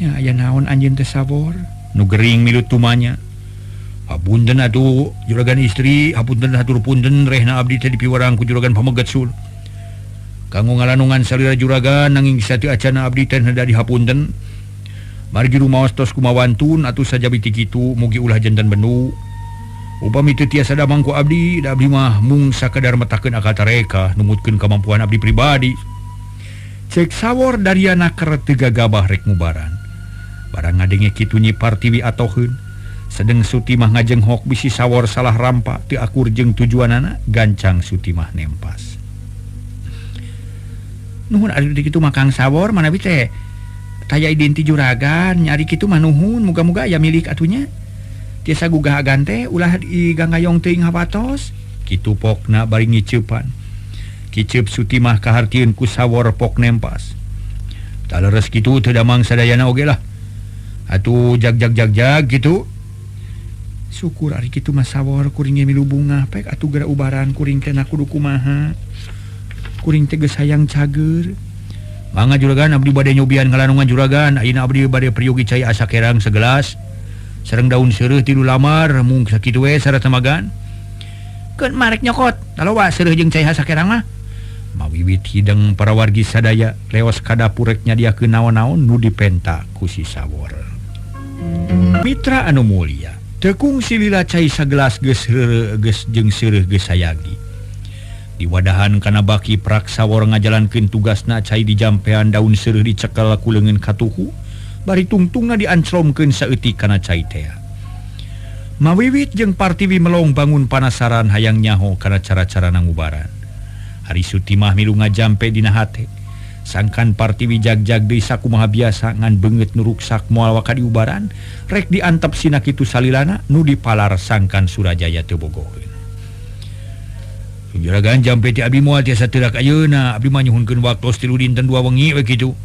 Nya aya naon anjeun teh sawor? Nu gering milu tumanya. Hapunten atuh juragan istri, hapunten hatur punten rehna abdi teh dipiwarang ku juragan pameget sul. Kanggo ngalanungan salira juragan nanging sateu acana abdi teh heda dihapunten. Margi rumaos tos kumawantun atuh saja biti kitu mugi ulah janten benu. Upami teu tiasa damang ku abdi, da abdi mah mung sakedar metakeun akal tareka numutkeun kamampuan abdi pribadi. cek sawor Daryanaker tega gabah rek mubaran barang ngadenge kitu Nyi Partiwi atoheun sedeng Sutimah ngajenghok bisi sawor salah rampa teu akur jeung tujuanana gancang Sutimah nempas nuhun ari kitu makang sawor manawi teh taya identi juragan nyari kitu mah nuhun muga-muga aya milik atunya tiasa gugah agan teh ulah digangayong teuing hapatos kitu pokna bari ngiceupan kiceup Sutimah kahartieun ku sawor pok nempas taleres kitu teu damang sadayana oge lah atuh jag gitu syukur ari kitu mah sawor kuring milu bunga pek atuh geura ubaran kuring teh kudu kumaha kuring teh geus hayang cager mangga juragan abdi bade nyobian ngalanungan juragan ayeuna abdi bade priyogi cai asa kerang segelas sareng daun seureuh tilu lamar mung sakitu we sareng magan keun marek nyokot taloba seureuh jeung cai asa kerang mah mawiwit hideng para wargi sadaya leos ka dapur rek nyadiakeun naon-naon nu dipenta ku si sawor mitra anu mulia tekung silila cai sagelas geus jeung seureuh geus sayagi diwadahan kana baki prak sawor ngajalankeun tugasna cai dijampean daun seureuh dicekel ku leungeun katuhu bari tungtungna diancromkeun saeutik kana cai teh mawiwit jeung Partiwi melong bangun panasaran hayang nyaho kana cara-cara nangubaran hari Sutimah milu ngajampe dina hate sangkan Partiwi jag-jag deui sakumaha biasa ngan beungeut nu ruksak moal waka diubaran rek diantep sina kitu salilana nu dipalar sangkan Surajaya teu bogoheun juragan jampe ti abdi moal tiasa teurak ayeuna abdi mah nyuhunkeun waktos 3 dinten 2 wengi we kitu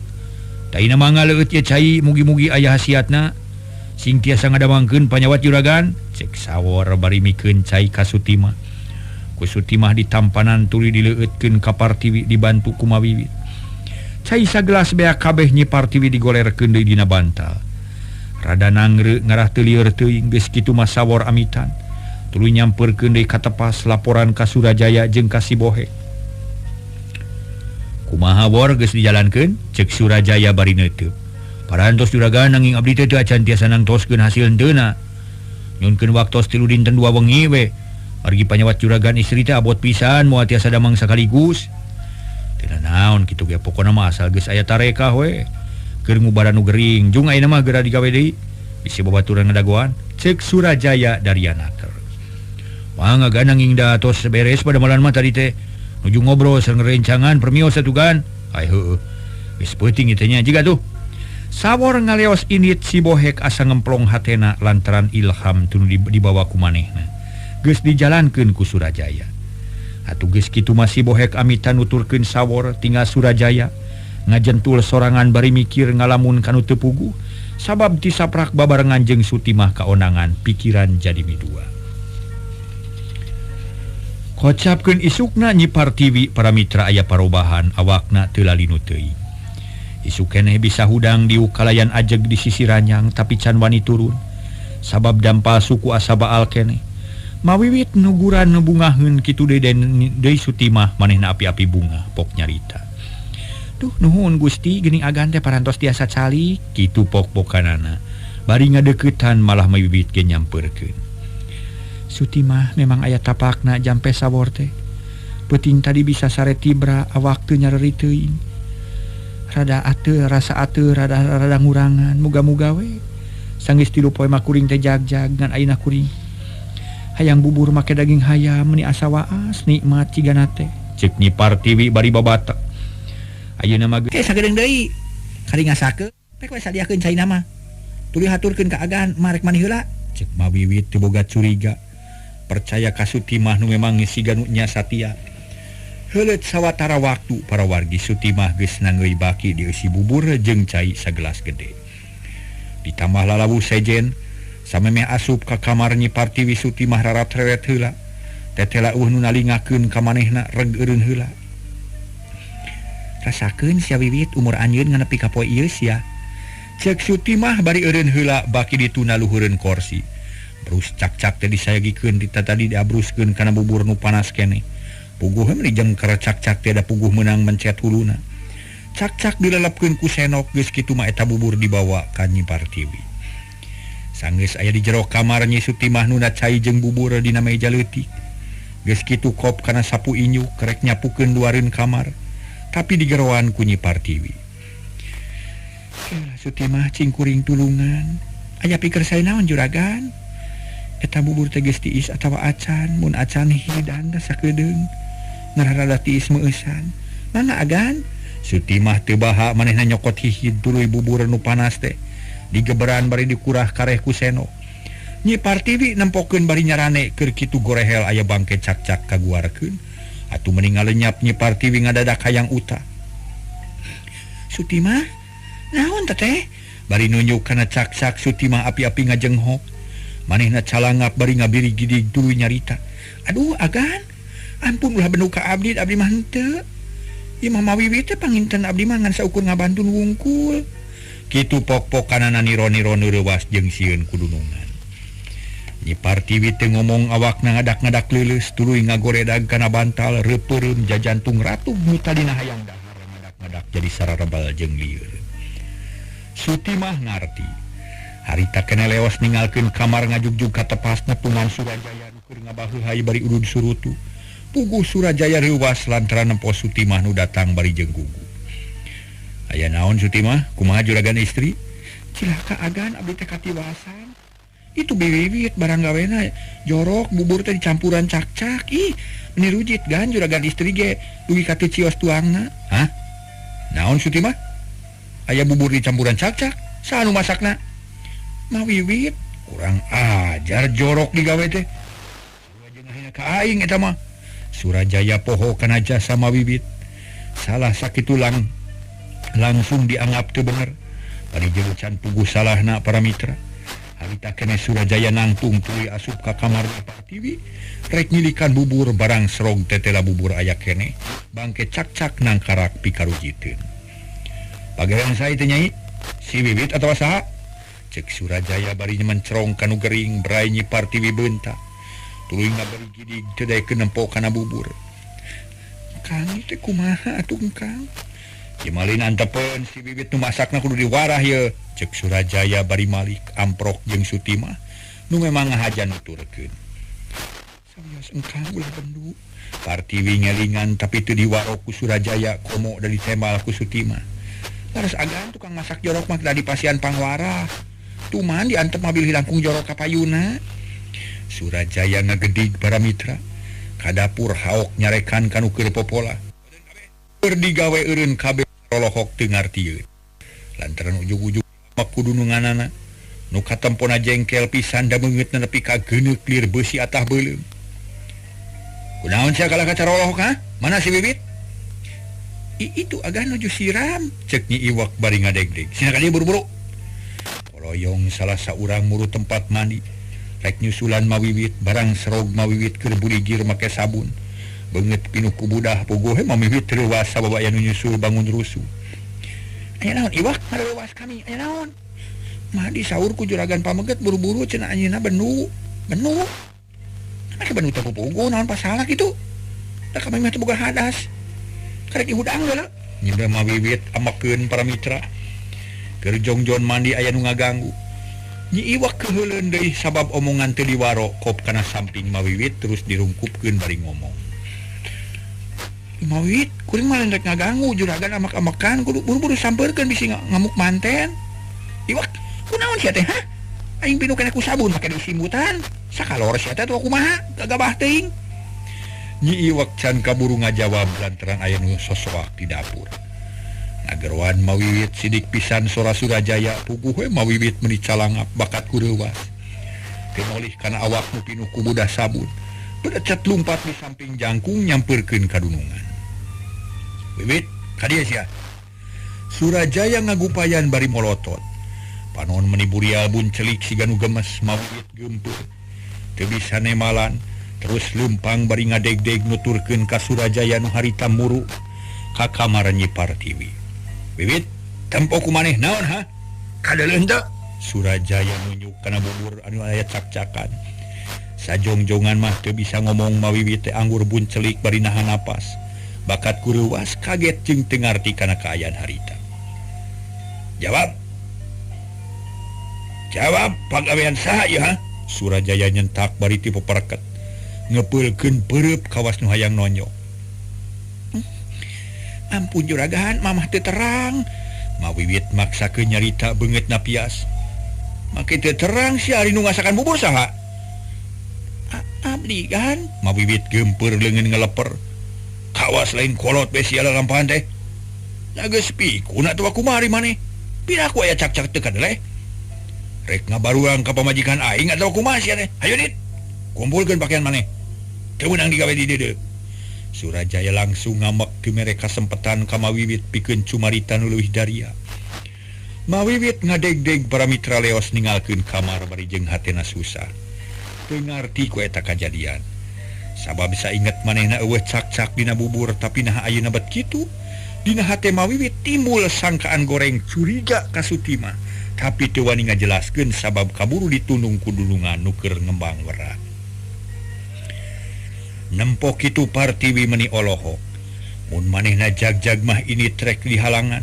taina mangga leueut ye cai mugi-mugi aya hasiatna sing tiasa ngadamangkeun panyawat juragan cek sawor bari mikeun cai ka Sutimah ku Sutimah ditampanan tuluy dileueutkeun ka Partiwi dibantu ku mawiwit cai sagelas beak kabeh Nyi Partiwi digolerkeun deui dina bantal rada nangreu ngarah teu lieur teuing geus kitu mah sawor amitan tuluy nyampeurkeun deui ka tepas laporan ka Surajaya jeung ka Sibohe kumaha wor geus dijalankeun cek Surajaya bari neuteub parantos juragan nanging abdi teh teu acan tiasa nangtoskeun hasil henteuna nyunkeun waktos 3 dinten 2 wengi we margi panyawat juragan istri teh abot pisan moal tiasa damang sakaligus teu naon kitu ge pokona mah asal geus aya tarekah we keur ngubaran nu gering jung ayeuna mah geura digawe deui bisi babaturan ngadagoan cek Surajaya Daryanaker mangga gananging da tos beres pada malam mah tadi teh nuju ngobrol sareng rencangan permios atugan ai heueuh geus peuting ieu nya jiga tuh sawor ngaleos init Sibohek asa ngemplong hatena lantaran ilham tunu dibawa ku manehna geus dijalankeun ku Surajaya atuh geus kitu mah Sibohek amitan nuturkeun sawor tinggal Surajaya ngajentul sorangan bari mikir ngalamun kanu teu puguh sabab tisaprak babarengan jeung Sutimah kaonangan pikiran jadi midua kocapkeun isukna Nyi Partiwi para mitra aya parobahan awakna teu lalinu teuing isuk keneh bisa hudang di ukalayan ajeg di sisi Ranyang tapi can wani turun sabab dampal suku asa baal keneh mawiwit nuguran nebungaheun kitu deui Sutimah manehna api-api bunga pok nyarita duh nuhun Gusti geuning agan teh parantos tiasa cali kitu pok-pokanana bari ngadeuketan malah mawiwit ge nyampeurkeun Sutimah memang aya tapakna jampe sawor teh peuting tadi bisa sare tibra awak teu nyareri teuing rada ateu rasa ateu rada ngurangan muga-muga we sanggeus 3 poe mah kuring teh jag-jag ngan ayeuna kuring hayang bubur make daging hayam meuni asa waas nikmat cigana teh cek Nyi Partiwi bari babatak ayeuna mah ge sagedeung deui kari ngasakeun pek we sadiakeun caina mah tuluy haturkeun ka agan marek maneh heula cek mawiwit teu boga curiga percaya ka Sutimah nu memang siga nu nya satia heuleut sawatara waktu para wargi Sutimah geus nanggeuy baki di eusi bubur jeung cai sagelas gede ditambah lalawu sejen samemeh asup ka kamar Nyi Partiwi Sutimah rarat rewet heula teteh lauh nu nalingakeun ka manehna reg eureun heula rasakeun sia wiwit umur anjeun nganepi ka poe ieu sia cek Sutimah bari eureun heula baki dituna luhureun kursi brus cak-cak teh disayagikeun tadi diabruskeun kana bubur nu panas keneh puguh meuli jeung cak-cak teh da puguh meunang mencet huluna cak-cak dilelepkeun ku senok geus kitu mah eta bubur dibawa ka Nyi Partiwi sanggeus aya di jero kamar Nyi Sutimah nu cai jeung bubur dina meja leutik geus kitu kop kana sapu inyu kerek nyapukeun luareun kamar tapi digeroan kunyi Partiwi. Sutimah cingkuring tulungan aya pikir saya naon juragan eta bubur teges tiis atawa acan mun acan hidan sakedeung ngarada tiis meusan mana agan Sutimah teu baha manehna nyokot hihid tuluy bubur nu panas teh digeberan bari dikurah kareh ku seno Nyi Partiwi nempokeun bari nyarane keur kitu gorehel aya bangke cak-cak kaguarkeun atuh mending ngalenyap Nyi Partiwi ngadadak hayang uta Sutimah naon teh bari nunjuk kana cak-cak Sutimah api-api ngajenghok manehna calangap bari ngabiri gidig tuluy nyarita aduh agan ampun ulah benu ka abdi mah henteu ieu mah mawiwi teh panginten abdi mah ngan saukur ngabantun wungkul kitu pok-pokanana niro-niro nu reuwas jeung sieun kudunungan Nyi Partiwi teh ngomong awakna ngadak-ngadak leuleus tuluy ngagoredag kana bantal reupeureun jajantung ratu nu tadina hayang dahar ngadak-ngadak jadi sararebal jeung lieur Sutimah ngarti harita kena leos ninggalkeun kamar ngajugjug ka tepasna Pungan Surajaya nu keur ngabaheulai bari udud surutu puguh Surajaya reuwas lantaran nempo Sutimah nu datang bari jeung gugu aya naon Sutimah kumaha juragan istri cilaka agan abdi teh katiwasan itu biwit barang gawena jorok bubur teh dicampuran cak-cak ih menirujit gan juragan istri ge dugi ka teu cios tuangna hah naon Sutimah aya bubur dicampuran cak-cak saanu masakna mawiwit kurang ajar jorok digawe teh ka aing eta mah Surajaya poho kana jasa mawiwit salah sakitu langsung dianggap teu bener bari jeung puguh salahna para mitra harita kene Surajaya nangtung tuluy asup ka kamar Partiwi rek nyilikan bubur barang serog tetela bubur aya kene bangke cak-cak nang karak pikarujiteun pagawean sae teh nyai si Wiwit atawa saha cek Surajaya bari mencerong kanu gering berai Nyi Partiwi beunta tuluy ngabari gidig teu daekeun nempo kana bubur kang teh kumaha atuh engkang Kimalin antepen si Wiwit nu masakna kudu diwarah ye cek Surajaya bari malik amprok jeung Sutimah nu memang ngahajan nuturkeun sawios engkang ulah bendu Partiwi ngelingan tapi teu diwaro ku Surajaya komo dari tembal ku Sutimah laras agan tukang masak jorok mah da dipasian pangwarah tuman diantep mobil hilangkung jorok ka payuna Surajaya ngagedig para mitra ka dapur haok nyarekan kanu keur popola keur digawe eureun kabeh rolohok teu ngartieun lantaran ujug-ujug mak kudununganana nu katempona jengkel pisan da meungeutna nepi ka geuneuk lir beusi atah beuleum kunaon sia kala kaca rolohok ha mana si Wiwit itu agak nuju siram cek Nyi Iwak bari ngadeg-deg sina kali buru-buru koloyong salah saurang muru tempat mandi rek nyusulan mawiwit barang serog mawiwit keur buligir make sabun beungeut pinuh ku budah puguh mawiwit reuwas sababa aya nu nyusul bangun rusuh aya naon Iwak ngareuwas kami aya naon mah disaur ku juragan pameget buru-buru cenah anjeunna benu asa benu teh puguh naon pasalah kitu da kami mah teu boga hadas karek ihudang geula nyida mawiwit amakeun para mitra keur jongjon mandi aya nu ngaganggu Nyi Iwak keheuleun deui sabab omongan teu diwaro kop kana samping mawiwit terus dirungkupkeun bari ngomong mawiwit kuring mah rek ngaganggu juragan amak-amakan kudu buru-buru sampeurkeun bisi ngamuk manten Iwak kunaon sia teh ha aing pinu kena ku sabun make disimbutan sakalor sia teh kumaha gagabah teuing Nyi Iwak can kaburu ngajawab lantaran aya nu sosoak di dapur. Nagerwan mawiwit sidik pisan sora Surajaya puguh we mawiwit meuni calangap bakat ku reuwas. Teu molih kana awak nu pinuh ku budah sabun. Berecet lumpat di samping jangkung nyampeurkeun ka dunungan. Wiwit, ka dieu sia. Surajaya ngagupayan bari molotot. Panon meuni burial bun celik siga nu gemes mawiwit geumpeur. Teu bisa nemalan. Terus lumpang bari ngadeg-deg nuturkeun ka Surajaya nu harita muru ka kamar Nyi Partiwi. Wiwit, tempo kumaneh naon ha? Kadeuleun teu? Surajaya nunjuk kana bubur anu aya cak-cakan. Sajongjongan mah teu bisa ngomong mawiwit teh anggur buncelik bari nahan napas. Bakat ku reuwas kaget jeung teu ngarti kana kaayaan harita. Jawab pagawean saha ieu ha? Surajaya nyentak bari ti pepereket. Ngepeulkeun peureub kawas nu hayang nonyo. Ampun juragan mamah teu terang. Mawiwit maksa ke nyarita banget napias. Make teu terang si ari nu ngasakan bubur saha? Abdi kan Mawiwit gempeur leungeun ngeleper. Kawas lain kolot be sia lalampahan teh. Geus pikun atuh kumaha maneh. Pira ku aya cak-cak teu kadele. Rek ngabaruang ka pamajikan aing atuh kumaha sia teh. Hayu dit. Kumpulkeun pakaian maneh. Teu meunang digawe di dieu. Surajaya langsung ngamek ke mereka sempetan ka Mawiwit pikeun cumarita nu leuwih daria. Mawiwit ngadeg-deg para mitra leos ninggalkeun kamar bari jeung hatena susah. Teu ngarti ku eta kajadian. Sabab bisa inget manehna eueuh cak-cak dina bubur tapi nah ayeuna bet kitu. Dina hate Mawiwit timbul sangkaan goreng curiga ka Sutima. Tapi teu wani ngajelaskeun sabab kaburu ditunung ku dulungan nu keur ngembang werat. Nempok itu Partiwi meni olohok. Mun manehna jag-jag mah ini trek di halangan.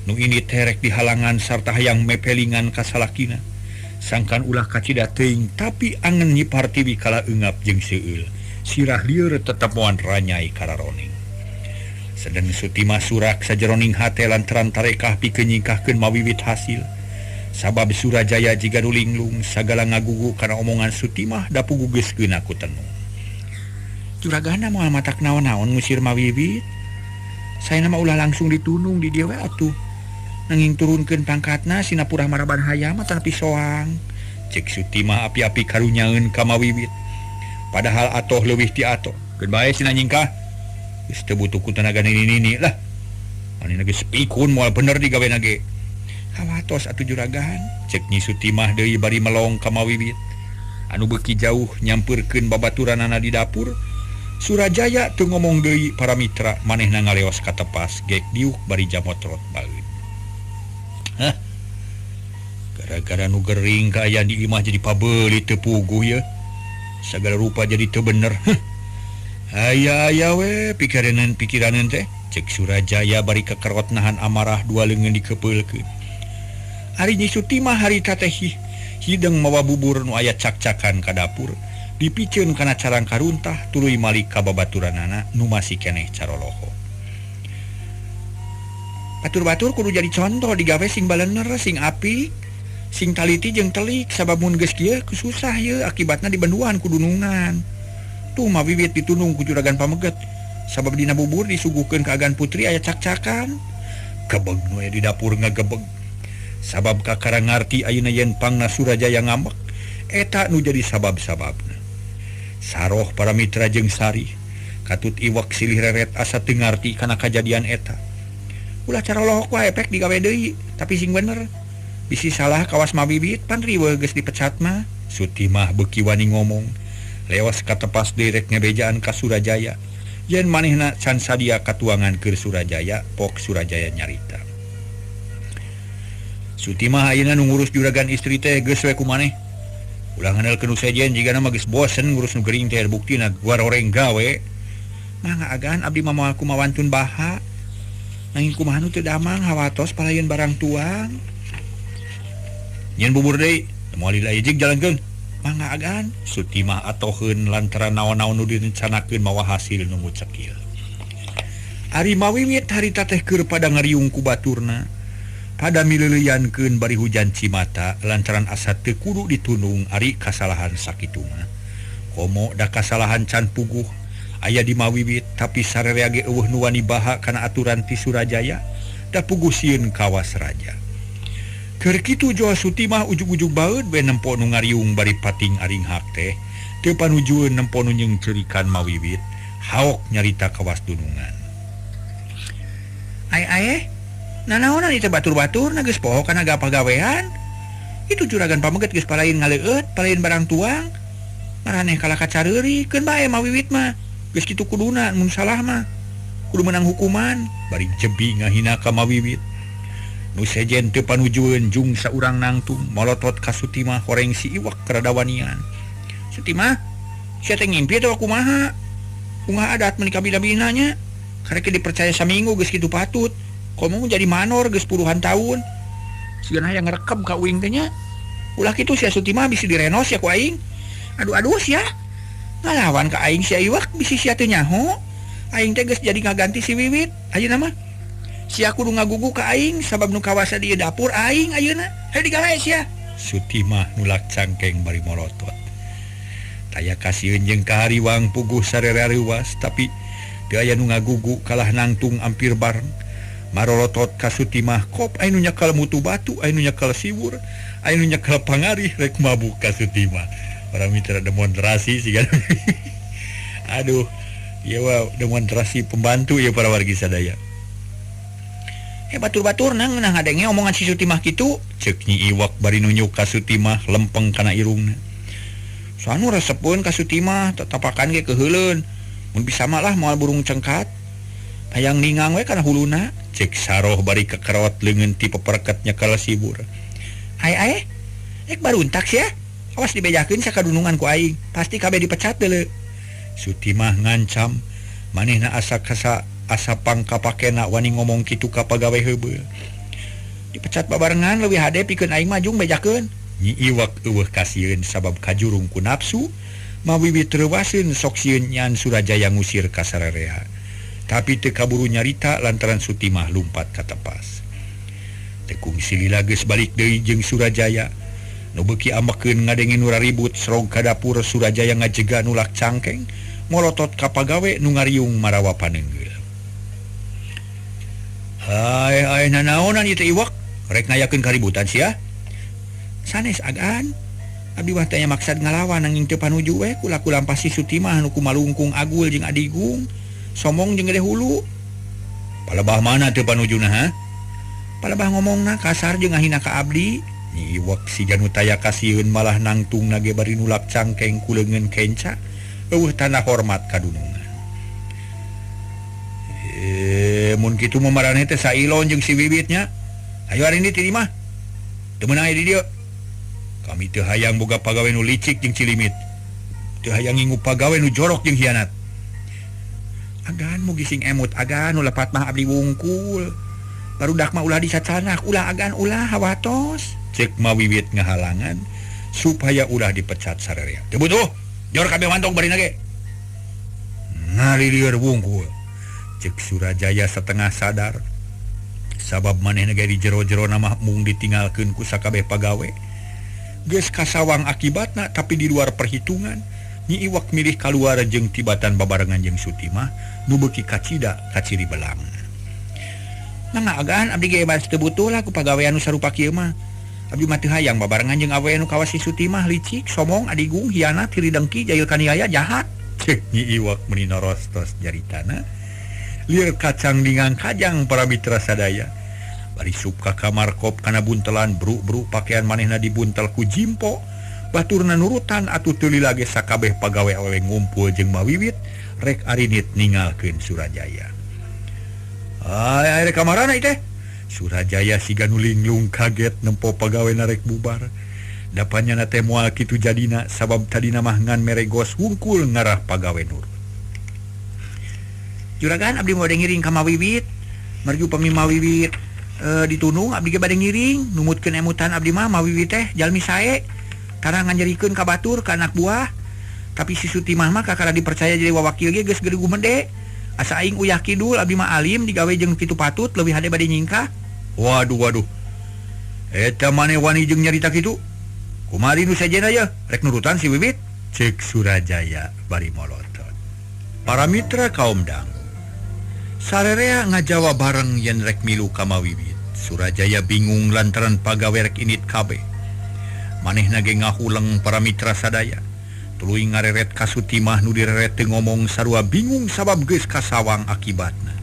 Nu ini terek di halangan sarta hayang mepelingan kasalakina. Sangkan ulah kacida teuing tapi angen nyi Partiwi kala eungap jeung seueul. Sirah lieur tetep moal ranyai kararoning. Sedeng Sutima surak sajeroning hate lantaran tarekah pikeun nyingkahkeun Mawiwit hasil. Sabab Surajaya jiga nu linglung sagala ngagugu kana omongan Sutimah da puguh geuskeun aku tenung. Juragana moal matak naon-naon ngusir Mawiwit. Saya nama ulah langsung ditunung di dia we atuh. Nanging turunkeun pangkatna sinapura maraban hayam tapi soang. Cek Sutimah api-api karunyaeun ka Mawiwit. Padahal atoh leuwih ti atoh. Keun bae sina nyingkah. Geus teu butuh ku tenaga nini-nini lah. Manehna geus pikun moal bener digawena ge. Hawatos atuh juragan. Cek Nyi Sutimah deui bari melong ka Mawiwit. Anu beuki jauh nyampeurkeun babaturanana di dapur. Surajaya teu ngomong deui para mitra manehna ngaleos ka tepas gek diuk bari jamotrot baeud. Hah. Gara-gara nu gering ka aya di imah jadi pabeuli teu puguh ye. Sagala rupa jadi teu bener. Aya we pikiraneun teh. Cek Surajaya bari kekerot nahan amarah dua leungeun dikepeulkeun. Ari Nyi Sutimah harita teh hideng mawa bubur nu aya cak-cakan ka dapur. Dipiceun kana carang karuntah tuluy malik ka babaturanana nu masih keneh caroloho. Batur-batur kudu jadi contoh digawe sing balener sing apik, sing taliti jeung telik sabab mun geus kieu susah ye akibatna dibenduan ku dunungan. Tuh Mawiwit ditunung ku juragan pameget sabab dina bubur disuguhkeun ka agan putri aya cak-cakan. Kebeg nu aya di dapur ngagebeg. Sabab kakara ngarti ayeuna yen pangna Surajaya ngambek eta nu jadi sabab-sababna. Saroh para mitra jeung sari katut iwak silih reret asa teu ngarti kana kajadian eta. Ulah cara lohok wae pek digawe deui tapi sing bener. Bisi salah kawas Mawiwit pan riweuh geus dipecat mah. Sutimah beuki wani ngomong. Lewas ka tepas derek ngebejaan ka Surajaya. Yen manehna can sadia katuangan keur Surajaya pok Surajaya nyarita. Sutimah ayeuna nu ngurus juragan istri teh geus we kumaneh. Ulah ngandelkeun sejen jigana mah geus bosen ngurus nu gering teh buktina gua roreng gawe. Mangga agan abdi mah moal kumawantun baha. Nanging kumaha nu teu damang hawatos palayeun barang tuang. Nyen bubur deui, moal lila ijig jalankeun. Mangga agan. Sutimah atoheun lantaran naon-naon nu direncanakeun mawa hasil nu mucekil. Ari Mawiwit harita teh keur pada ngariung ku baturna. Pada mileuleyankeun bari hujan cimata lantaran asa teu kudu ditunung ari kasalahan sakitu mah. Komo da kasalahan can puguh aya di Mawiwit tapi sarerea ge eueuh nu wani baha kana aturan ti Surajaya da puguh sieun kawas raja. Keur kitu joa Sutimah ujug-ujug baeud we nempo nu ngariung bari pating aring hak teh teu panujueun nempo nu nyeungceurikan Mawiwit haok nyarita kawas dunungan. Ae nanaonan itu batur-batur na geus poho kana gapagawean. Itu juragan pameget geus palain ngaleueut, palain barang tuang. Maraneh kala kacareurikeun bae Mawiwit mah. Geus kitu kuduna mun salah mah kudu menang hukuman. Bari jebi ngahina ka Mawiwit. Nu sejen teu panujueun jung saurang nangtung molotot ka Sutimah horeng si iwak keradawanian. Sutimah, sia teh ngimpi atawa kumaha? Ungah adat menikah bina-bina nya. Karek dipercaya saminggu geus kitu patut. Komo jadi manor geus puluhan tahun. Sigana yang ngerekep ka uing teh nya. Ulah kitu sia Sutimah bisi direnos ya ku aing. Aduh sia. Ngalawan ka aing sia iwak bisi sia teu nyaho. Aing teges jadi ngaganti si Wiwit. Ayeuna mah si aku nu ngagugu ka aing sabab nu kawasa di dapur aing ayeuna. Heuh digalae sia. Sutimah nulak cangkeng bari molotot. Taya kasieun jeung kahariwang puguh sararea ruas tapi teu aya nu ngagugu kalah nangtung ampir bareng. Marolotot ka Sutimah kop aya nu nyekel mutu batu, aya nu nyekel siwur, aya nu nyekel pangarih rek mabuk ka Sutimah. Orang mitra demonstrasi sih kan. Aduh, ya demonstrasi pembantu ya para wargi sadaya. Batur-batur nang ngadenge omongan si Sutimah kitu. Ceuk Nyi Iwak bari nunjuk ka Sutimah lempeng kana irungna. Soalnya resepun ka Sutimah tetapakan ge keheuleun. Mun bisa malah moal burung cengkat. Hayang ningang we kana huluna. Cek Saroh bari kekerot leungeun ti peperket nyekel sibur. Ai ek baruntak sia. Awas dibejakeun sakadunungan ku aing. Pasti kabeh dipecat deuleu. Sutimah ngancam manehna asa pangkapakena wani ngomong kitu ka pagawe heubeul. Dipecat babarengan leuwih hade pikeun aing majung bejakeun. Nyi Iwak eueuh kasieun sabab kajurung ku nafsu, mawiwit reuwaseun sok sieun nyan Surajaya ngusir ka sararea. Tapi teu kaburu nyarita lantaran Sutimah lumpat ka tepas. Tekung silila geus balik deui jeung Surajaya. Nu beuki ambekeun ngadenge nu raribut serong ka dapur Surajaya ngajega nulak cangkeng, molotot ka pagawe nu ngariung marawa paneungeul. Hai nanaonan ieu teh Iwak? Rek ngayakeun kaributan sia? Sanes agan. Abdi mah teh maksad ngalawan nanging teu panuju we kula lampasi Sutimah nu kumalungkung agul jeung adigung, somong jeung gede hulu. Palebah mana teu panujuna ha? Palebah ngomongna kasar jeung ngahina ka abdi. Nyi Iwak si janu taya kasieun malah nangtung nage bari nulak cangkeng ku leungeun kenca, eueuh tanda hormat kadunungan. Mun kitu mah maraneh teh sailon jeung si Wiwitnya. Hayu ari ini ti mah. Teu meunang di dieu. Kami teu hayang boga pagawe nu licik jeung cilimit. Teu hayang ngingu pagawe nu jorok jeung hianat. Agan mugi sing emut agan nu lepat mah abdi wungkul. Barudak mah ulah disacanak, ulah agan ulah hawatos. Cek Mawiwit ngahalangan supaya ulah dipecat sararea. Teu butuh, jor kabeh mantong bari nage. Ngalilir wungkul. Cek Surajaya setengah sadar. Sabab manehna ge di jero-jero mah mung ditinggalkeun ku sakabeh pagawe. Geus kasawang akibatna tapi di luar perhitungan. Nyi Iwak milih kaluar jeung tibatan babarengan jeung Sutimah nu beuki kacida kaciri belang. Nah agan abdi ge bas teu butuh lah ku pagawean nu sarupa kieu mah. Abdi mah teu hayang babarengan jeung awewe nu kawas si Sutimah licik, somong, adigung, hianat, hiri dengki, jahil kaniaya, jahat. Cek Nyi Iwak meuni norostos jaritana. Lieur kacang dingang kajang para mitra sadaya. Bari sup ka kamar kop kana buntelan bru-bru pakaian manehna dibuntel ku jimpo. Baturna nurutan atuh teu lila ge sakabeh pagawe awewe ngumpul jeung Mawiwit rek arinit ningalkeun Surajaya. Ai rek kamarana ieu teh. Surajaya siga nu linglung kaget nempo pagawe narek bubar. Dapanya teh moal kitu jadina sabab tadina mah ngan meregos wungkul ngarah pagawe nur. Juragan abdi mau ngiring ka Mawiwit. Marju pami Mawiwit ditunung abdi ge bade ngiring, numutkeun emutan abdi mah Mawiwit teh jalmi sae. Karena nganjerikeun ka batur ka anak buah. Tapi si Sutimah mah kakara dipercaya jadi wawakil ge geus gede gumede. Asa aing uyah kidul abdi mah alim digawe jeung kitu patut leuwih hade bade nyingkah. Waduh. Eta maneh wani jeung nyarita kitu? Kumari nu sajena ya, rek nurutan si Wiwit. Cek Surajaya bari molotot. Para mitra kaum dangu. Sararea ngajawa bareng yen rek milu ka Mawiwit. Surajaya bingung lantaran pagawe rek init kabeh. Manehna ge ngahuleng para mitra sadaya. Tuluy ngareret ka Sutimah nu direret teu ngomong sarua bingung sabab geus kasawang akibatna.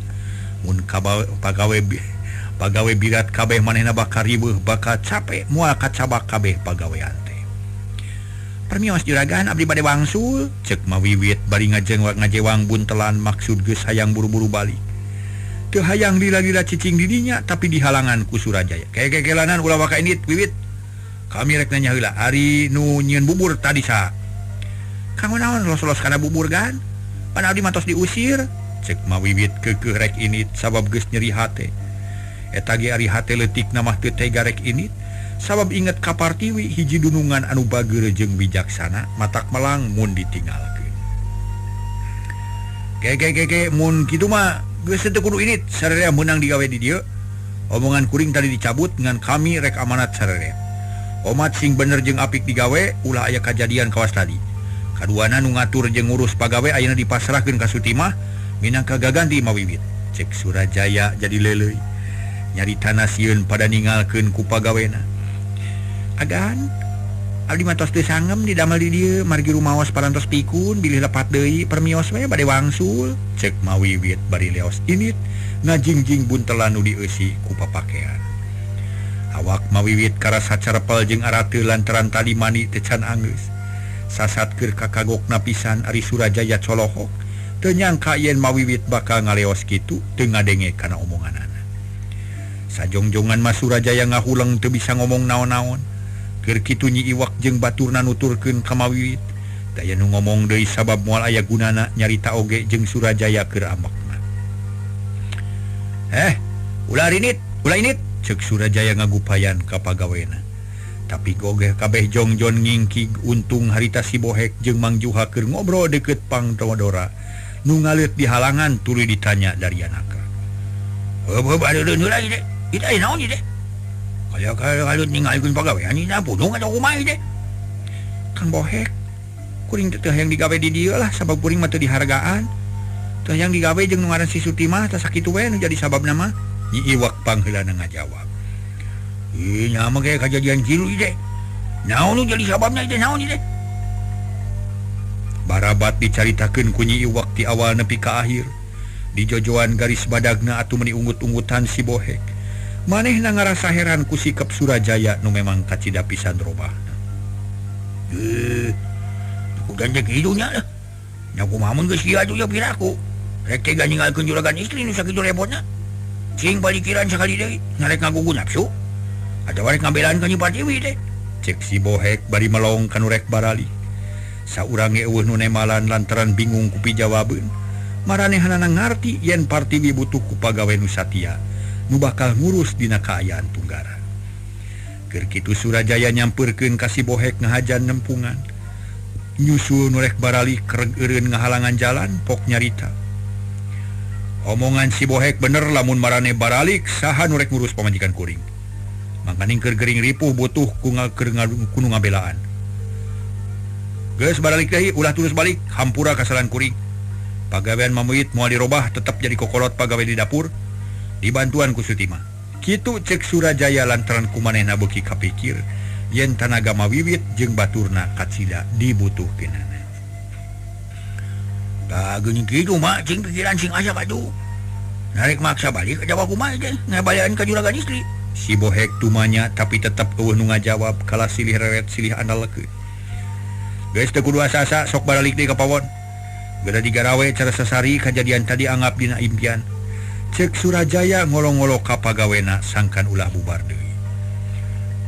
Mun pagawe birat kabeh manehna bakal riweuh bakal capek moal kacabak kabeh pagawean teh. Permios juragan abdi bade wangsul, cek Mawiwit bari ngajewang buntelan maksud geus hayang buru-buru balik. Teu hayang lila-lila cicing didinya tapi dihalangan ku Surajaya. Kekelanan ulah waka init Wiwit. Kami rek nanya heula ari nu nyieun bubur tadi sa. Kang naon los-los kana bubur gan? Pan abdi mantos diusir. Cek Mawiwit keukeuh rek init sabab geus nyeri hate. Eta ge ari hate leutikna mah teu tega rek init sabab inget ka Partiwi hiji dunungan anu bageur jeung bijaksana matak melang mun ditinggalkeun. mun kitu mah geus teu kudu init sararea menang digawe di dieu. Omongan kuring tadi dicabut dengan kami rek amanat sararea. Omat sing bener jeung apik digawe ulah aya kajadian kawas tadi. Kaduana nu ngatur jeung ngurus pagawe ayeuna dipasrahkeun ka Sutimah minangka gaganti Mawiwit. Cek Surajaya jadi leleuy. Nyaritana sieun pada ninggalkeun ku pagawena. Agan abdi matos teu sangem didamel di dieu margi rumaos parantos pikun bilih lepat deui permios we bade wangsul. Cek Mawiwit bari leos init ngajingjing buntelan nu dieusi ku papakean. Awak Mawiwit karasa cerepel jeung arateu lantaran tadi mani teu can anggeus. Sasatkeun kakagokna pisan ari Surajaya colohok teu nyangka yen Mawiwit bakal ngaleos kitu teu ngadenge kana omonganana. Sajongjongan mah Surajaya ngahuleng teu bisa ngomong naon-naon. Keur kitu Nyi Iwak jeung baturna nuturkeun ka Mawiwit, daya nu ngomong deui sabab moal aya gunana nyarita oge jeung Surajaya keur ambekna. Ulah init, ceuk Surajaya ngagupayan ka pagawena. Tapi gogeh kabeh jongjon ngingkig untung harita si Bohek jeung Mang Juha keur ngobrol deukeut Pang Tomodora. Nu ngaleut di halangan tuluy ditanya dari anaka. Heuh aduh lagi deh. Kita naon ieu deh. Kalau ninggalkeun pagawean dina pudung atau kumaha deh. Kang Bohek, kuring teu hayang digawe di dieu lah sabab kuring mah teu dihargaan. Teu hayang digawe jeung nu ngaran si Sutimah tah sakitu we nu jadi sababna mah. Nyi Iwak pangheulana ngajawab. Nya mah ge kajadian kilu deh. Naon nu jadi sababna ieu naon ieu deh. Barabat dicaritakeun ku Nyi Iwak ti awal nepi ka akhir. Di jojoan garis badagna atuh meuni unggut-unggutan si Bohek. Manehna ngarasa heran ku sikap Surajaya nu memang kacida pisan robahna. Udah cek hidunya lah. Nya kumaha mun geus kieu atuh ya piraku. Rek tega ninggalkeun juragan istri nu sakitu repotna. Cing palikiran sakali deui, ngarek ngagugu nafsu. Ada warek ngabelaan ka Nyi Partiwi teh. Cek si Bohek bari melong kanu rek barali. Saurange eueuh nu nemalan lantaran bingung ku pijawabeun. Maranehanana ngarti yen Partiwi butuh ku pagawe nu satia. Nu bakal ngurus dina kaayaan Tunggara. Keur kitu Surajaya nyampeurkeun ka si Bohek ngahajan nempungan. Nyusul nu rek barali kereg eureun ngahalangan jalan pok nyarita. Omongan si Bohek bener lamun marane baralik saha nu rek ngurus pamajikan kuring. Mangkaning keur gering ripuh butuh ku nu ngabelaan. Geus baralik deui ulah tulus balik hampura kasalan kuring. Pagawean Mamuit moal dirobah tetap jadi kokolot pagawe di dapur. Dibantuan ku Sutimah. Kitu cek Surajaya lantaran kumanehna beuki kapikir yen tanaga Mawiwit jeung baturna kacida dibutuhkeunana. Tah geuning kitu mah cing pikiran sing asa atuh. Narek maksa balik aja kumaha teh ngabalaan ka juragan istri. Si Bohek tumanya tapi tetap eueuh nu ngajawab kala silih reret silih andalkeun. Geus teu kudu asa-asa sok balik deui ka pawon. Gada digarawe cara sasari kajadian tadi anggap dina impian. Cek Surajaya ngolong-ngolong ka pagawena sangkan ulah bubar deui.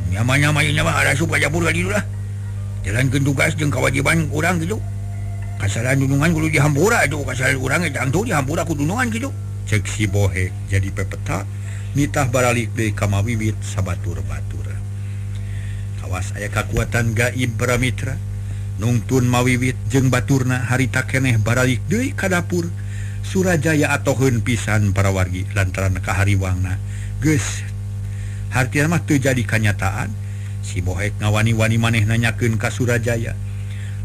Nyama-nyama ieu mah ada supaya japur ka ditu lah. Jalankeun tugas jeung kewajiban urang kitu. Kasalahan dunungan kudu dihampura atuh kasalahan urang eta tangtu dihampura ku dunungan kitu. Cek si Bohek jadi pepeta nitah baralik deui ka Mawiwit sabatur-batur. Kawas aya kakuatan gaib para mitra. Nungtun Mawiwit jeung baturna harita keneh baralik deui ka dapur. Surajaya atoheun pisan para wargi lantaran kahariwangna geus hartina mah teu jadi kanyataan. Si Bohek ngawani-wani maneh nanyakeun ka Surajaya.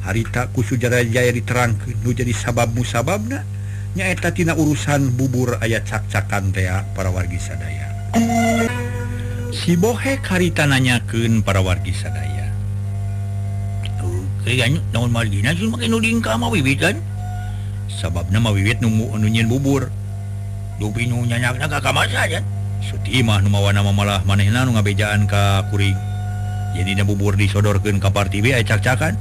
Harita ku Surajaya diterangkeun nu jadi sabab musababna nyaeta tina urusan bubur aya cak-cakan teh para wargi sadaya. Si Bohek harita nanyakeun para wargi sadaya. Kayaknya naon margina sih make nuding ka Mawiwit kan? Sababna Mawiwit nu nyen bubur. Dupi nu nyanyakna ka kamar saja. Sutimah nu mawana malah manehna nu ngabejaan ka kuring. Jadi na bubur disodorkeun ka Partiwi aya cak-cakan.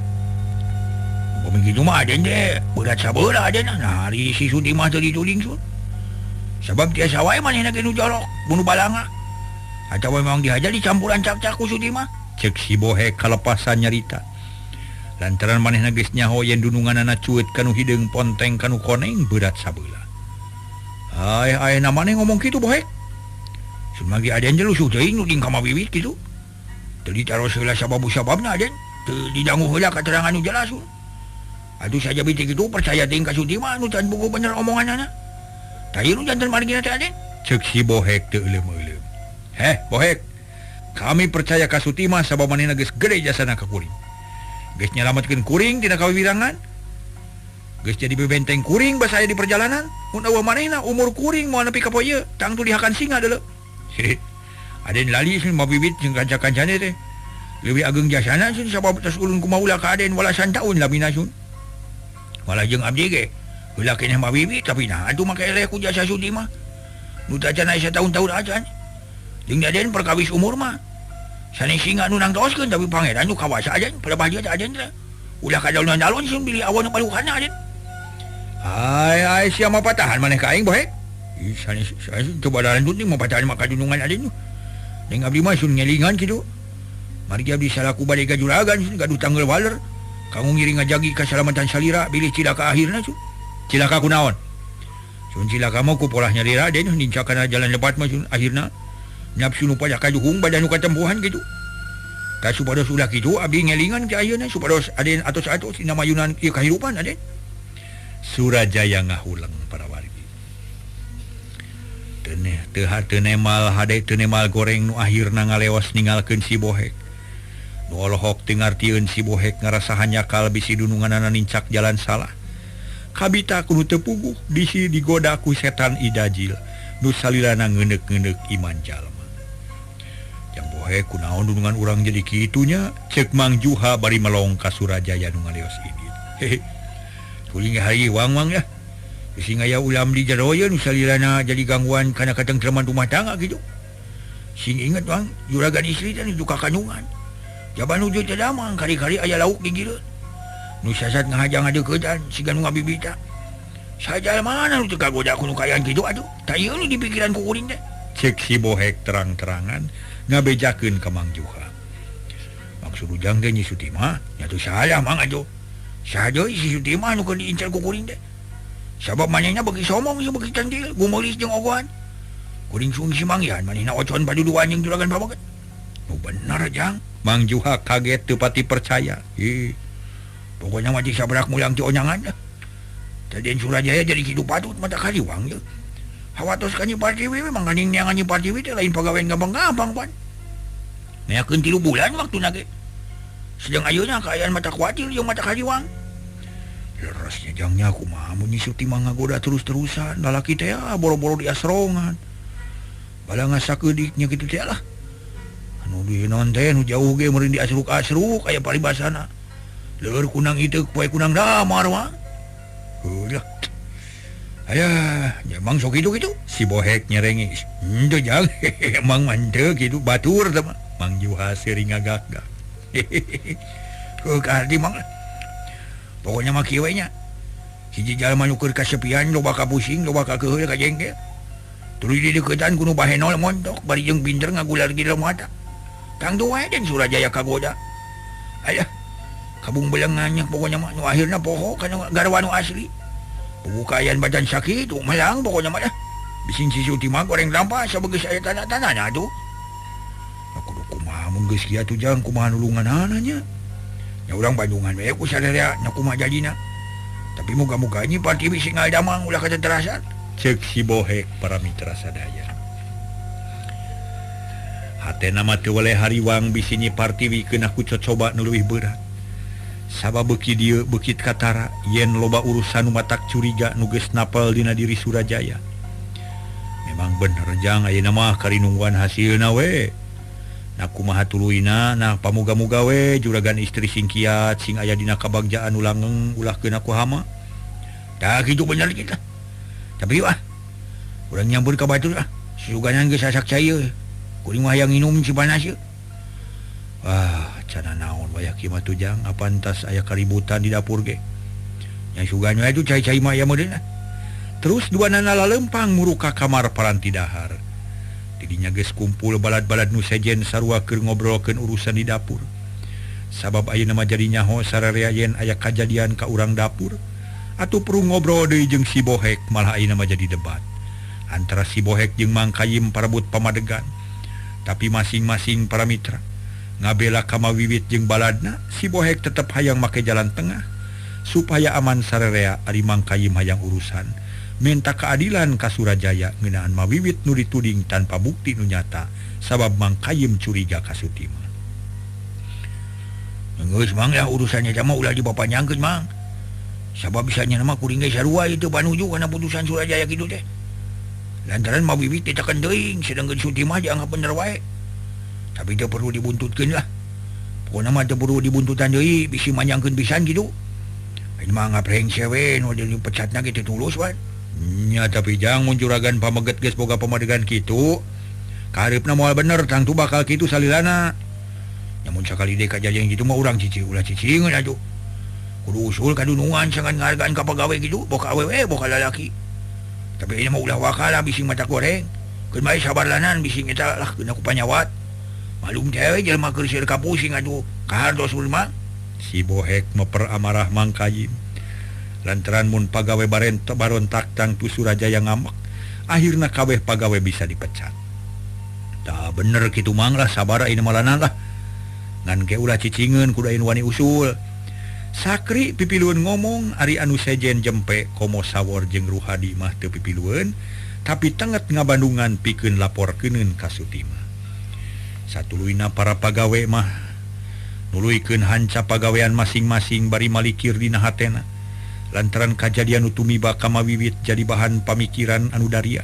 Pami kitu mah aden teh berat sabeula aden. Nah hari si Sutimah teu dituding sun. Sabab tiasa wae manehna ge nu jorok, bunuh balanga. Atawa memang dihajar dicampuran cak-cak ku Sutimah. Cek si Bohek kalepasan nyarita. Lantaran manehna geus nyaho yen dununganna cueut kanu hideung ponteng kanu koneng berat sabeula. Ai namane ngomong kitu Bohek. Sumagi aden jelusuh teuing nuding ka Mawiwit kitu. Teu ditaros heula sabab-sababna aden, teu didangu heula katerangan nu jelas. Aduh saja bitik itu percaya ting ka Sutima anu can buku bener omonganna. Tah ieu janten margina teh Aden. Cek si Bohek teu euleum-euleum. Bohek. Kami percaya ka Sutima sabab manehna geus gede jasana ka kuring. Geus nyalametkeun kuring tina kawiwirangan. Geus jadi bebenteng kuring basa aya di perjalanan. Mun eueuh manehna umur kuring moal nepi ka poe ieu, tang tu dihakan singa deuleu. Aden lali sun mabibit jeung kanca-kancane teh. Leuwih ageng jasana sun sabab tos ulun kumaula ka Aden walasan taun labina sun. Malah jeung abdi ge heula keneh mabibit tapi nah atuh make eleh ku jasa Sutima. Nu tacan aya tahun-tahun acan. Jeung Aden perkawis umur mah. Sanes singa nu nangtoskeun tapi pangeran nu kawasa Aden pada bahagia teh Aden teh. Ulah ka dalon-dalon sun pilih awan nu palukanna Aden. Ai sia mah patahan maneh ka aing Bohek. Ih sanes coba dalan tunting mah patahan mah kadunungan Aden nu. Ning abdi mah sun ngelingan kitu. Mari abdi salaku bade ka juragan sun gaduh tanggal waler. Kamu ngiring ngajagi keselamatan salira bilih cilaka akhirna sun. Cilaka kunaon? Sun cilaka mah ku polah nyari Raden nincakana jalan lebat mah sun akhirna nafsu nu pajak kajuhung badan nu katempuhan kitu. Tah supados ulah kitu abdi ngelingan ka ayeuna supados Aden atos-atos dina mayunan ieu kahirupan Aden. Surajaya ngahuleng para wargi. Teu nemal hade teu nemal goreng nu akhirna ngalewas ninggalkeun si Bohek. Nu olohok teu ngartieun si Bohek ngarasa hanyakal bisi dununganna nincak jalan salah. Kabita kudu teu puguh bisi digoda ku setan idajil nu salilana ngeundeuk-ngeundeuk iman jalma. Jang Bohek kunaon dunungan urang jadi kitunya ceuk Mang Juha bari melong ka Surajaya nu ngaleos idit. Kuring hari wang-wang ya. Sing aya ulam di jero ye nu salilana jadi gangguan kana katengtreman rumah tangga gitu. Sing inget Bang, juragan istri teh nu ka kandungan. Jaban nuju teh damang kari-kari aya lauk di gireun. Nu sasat ngahajang ngadeuketan siga nu ngabibita. Sajal mana nu teu kagoda ku nu kayaan kitu atuh. Tah ieu nu di pikiran ku kuring teh. Cek si Bohek terang-terangan ngabejakeun ka Mang Juha. Maksud ujang teh Nyi Sutima nya teu salah Mang atuh. Sadeui si Sutima nu keur diincar ku kuring teh. Sabab manehna beuki somong jeung beuki cantil, gumeulis jeung ogohan. Kuring sung si Mangyan manehna ocon paduduan jeung juragan pabaget. Nu bener jang. Mang Juha kaget teu pati percaya. Pokoknya mah cik sabrak mulang ti onyangan dah. Tadien Surajaya jadi kidu patut mata kaliwang ye. Hawatos ka Nyi Partiwi memang kaning neangan Nyi Partiwi teh lain pagawean gampang-gampang pan. Neakeun 3 bulan waktuna ge. Sedang ayeuna kaayaan mata kuatir jeung mata kaliwang. Lerasnya jangnya kumaha mun Nyi Sutima ngagoda terus-terusan lalaki teh boro-boro di asrongan. Bala ngasakeudiknya kitu teh lah. Anu dinon teh nu jauh ge meureun diasruk-asruk aya paribasana. Leur kunang iteuk poe kunang damar mah. Heulah. Aya, nya Mang sok kitu-kitu. Si Bohek nyerengis. Henteu jang. Mang manteu kitu batur teh mah. Mang Juha seuring ngagak-gak. Heuh kardi Mang. Pokoknya mah kieu we nya. Hiji jalma nu keur kasepian loba ka pusing, loba ka keuheul ka jengkel. Tuluy di deuketan ku nu bahenol montok bari jeung pinter ngagular di dalam mata. Tang tu wae den Surajaya kagoda. Aya. Kabung belengannya pokoknya mah nu akhirna poho kana garwa nu asli. Pukayaan badan sakit melang pokoknya mah dah. Bising si Sutima goreng lampa sabegeus aya tanah-tanahna atuh. Aku kumaha mun geus kieu atuh jang kumaha nulunganana nya. Nya urang Bandungan we ku sadaya nya kumaha jadina. Tapi moga-moga Nyi Partiwi sing damang ulah katenterasan. Cek si Bohek para mitra sadaya. Hatena mah teu weleh hariwang bisi Nyi Partiwi keuna ku cocoba nu leuwih berat. Sabab beuki dieu beukit katara yen loba urusan nu matak curiga nu geus napel dina diri Surajaya. Memang bener jang ayeuna mah karinungguan hasilna we. Na kumaha tuluina nah pamuga-muga we juragan istri sing kiat sing aya dina kabagjaan nu langgeng ulahkeun aku hama. Tah kitu bener kita. Tapi wah urang nyambur ka batur ah. Suganan geus sasak cai ye. Kuring mah hayang nginum si panas ye. Wah, cana naon wayah kieu mah tujang apantas aya kaributan di dapur ge. Nya sugan we itu cai-cai mah aya modena. Terus duanana lalempang muru ka kamar paranti dahar. Didinya geus kumpul balad-balad nu sejen sarua keur ngobrolkeun urusan di dapur. Sabab ayeuna mah jadi nyaho sararea yen aya kajadian ka urang dapur. Atuh perlu ngobrol deui jeung si Bohek malah ayeuna mah jadi debat. Antara si Bohek jeung Mang Kayim parebut pamadegan. Tapi masing-masing para mitra ngabela kamawiwit jeung baladna, si Bohek tetep hayang make jalan tengah. supaya aman sarerea ari mangkayim hayang urusan minta keadilan ka Surajaya ngeunaan mawiwit nu dituding tanpa bukti nu nyata sabab mangkayim curiga ka Sutima. Geus mang ya urusannya mah ulah dipapanyangkeun mang. Sabab bisanya nama kuring ge sarua itu panuju kana putusan Surajaya kitu teh. Lantaran mawiwit ditekan teuing sedangkeun Sutima dianggap bener wae. Tapi teu perlu dibuntutkeun lah. Pokona mah teu perlu dibuntutan deui bisi manyangkeun pisan kitu. Ini mah ngapreng sewe nu dipecatna kitu tulus wan. Nya tapi jang mun juragan pameget geus boga pamadegan kitu. Kareupna moal bener tangtu bakal kitu salilana. Namun sakali deui kajadian kitu mah urang cicing ulah cicingeun atuh. Kudu usul kadunungan sangan ngargaan ka pagawe kitu, boka awewe boka lalaki. Tapi ini mah ulah wakala bising mata goreng. Keun bae sabarlanan bising eta lah keuna ku panyawat. Malum teh jelema keur seueur ka pusing atuh. Kahardos ulma. Si Bohek meper amarah mangkayim. Lantaran mun pagawe barontak tangtu Surajaya ngamek, akhirna kabeh pagawe bisa dipecat. Tah bener kitu mang lah sabara ini malanan lah. Ngan ke ulah cicingeun kudu ayeuna wani usul. Sakri pipilueun ngomong ari anu sejen jempe komo sawor jeung Ruhadi mah teu pipilueun, tapi tenget ngabandungan pikeun laporkeuneun ka Sutima. Satuluyna para pagawe mah nuluykeun hanca pagawean masing-masing bari malikir dina hatena. Lantaran kajadian nu tumiba ka mawiwit jadi bahan pamikiran anu daria.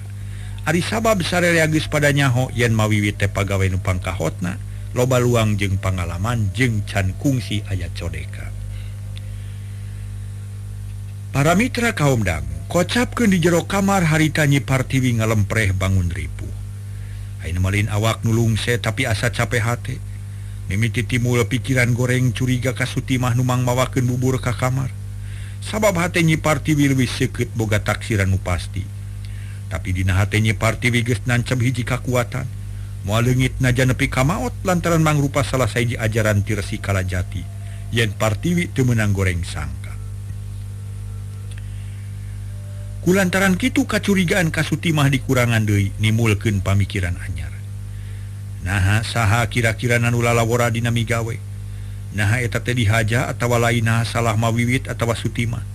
Ari sabab sarerea geus pada nyaho yen mawiwit teh pagawe nu pangkahotna, loba luang jeung pangalaman jeung can kungsi aya codeka. Para mitra kaum dangu kocapkeun di jero kamar harita Nyi Partiwi ngalempreh bangun ripuh. Ayeuna malin awak nulungse tapi asa capek hate. Mimiti timbul pikiran goreng curiga ka Sutimah nu mangmawakeun bubur ka kamar. Sabab hate Nyi Partiwi leuwih seukeut boga taksiran nu pasti. Tapi dina hate Nyi Partiwi geus nancep hiji kakuatan. Moal leungit najan nepi ka maot lantaran mangrupa salah sahiji ajaran ti Resi Kalajati yen Partiwi teu meunang goreng sangka. Kulantaran kitu kacurigaan ka Sutimah dikurangan deui nimulkeun pamikiran anyar. Naha saha kira-kira nu lalawora dina migawe? Naha eta teh dihaja atawa lainna salah mawiwit atawa Sutimah?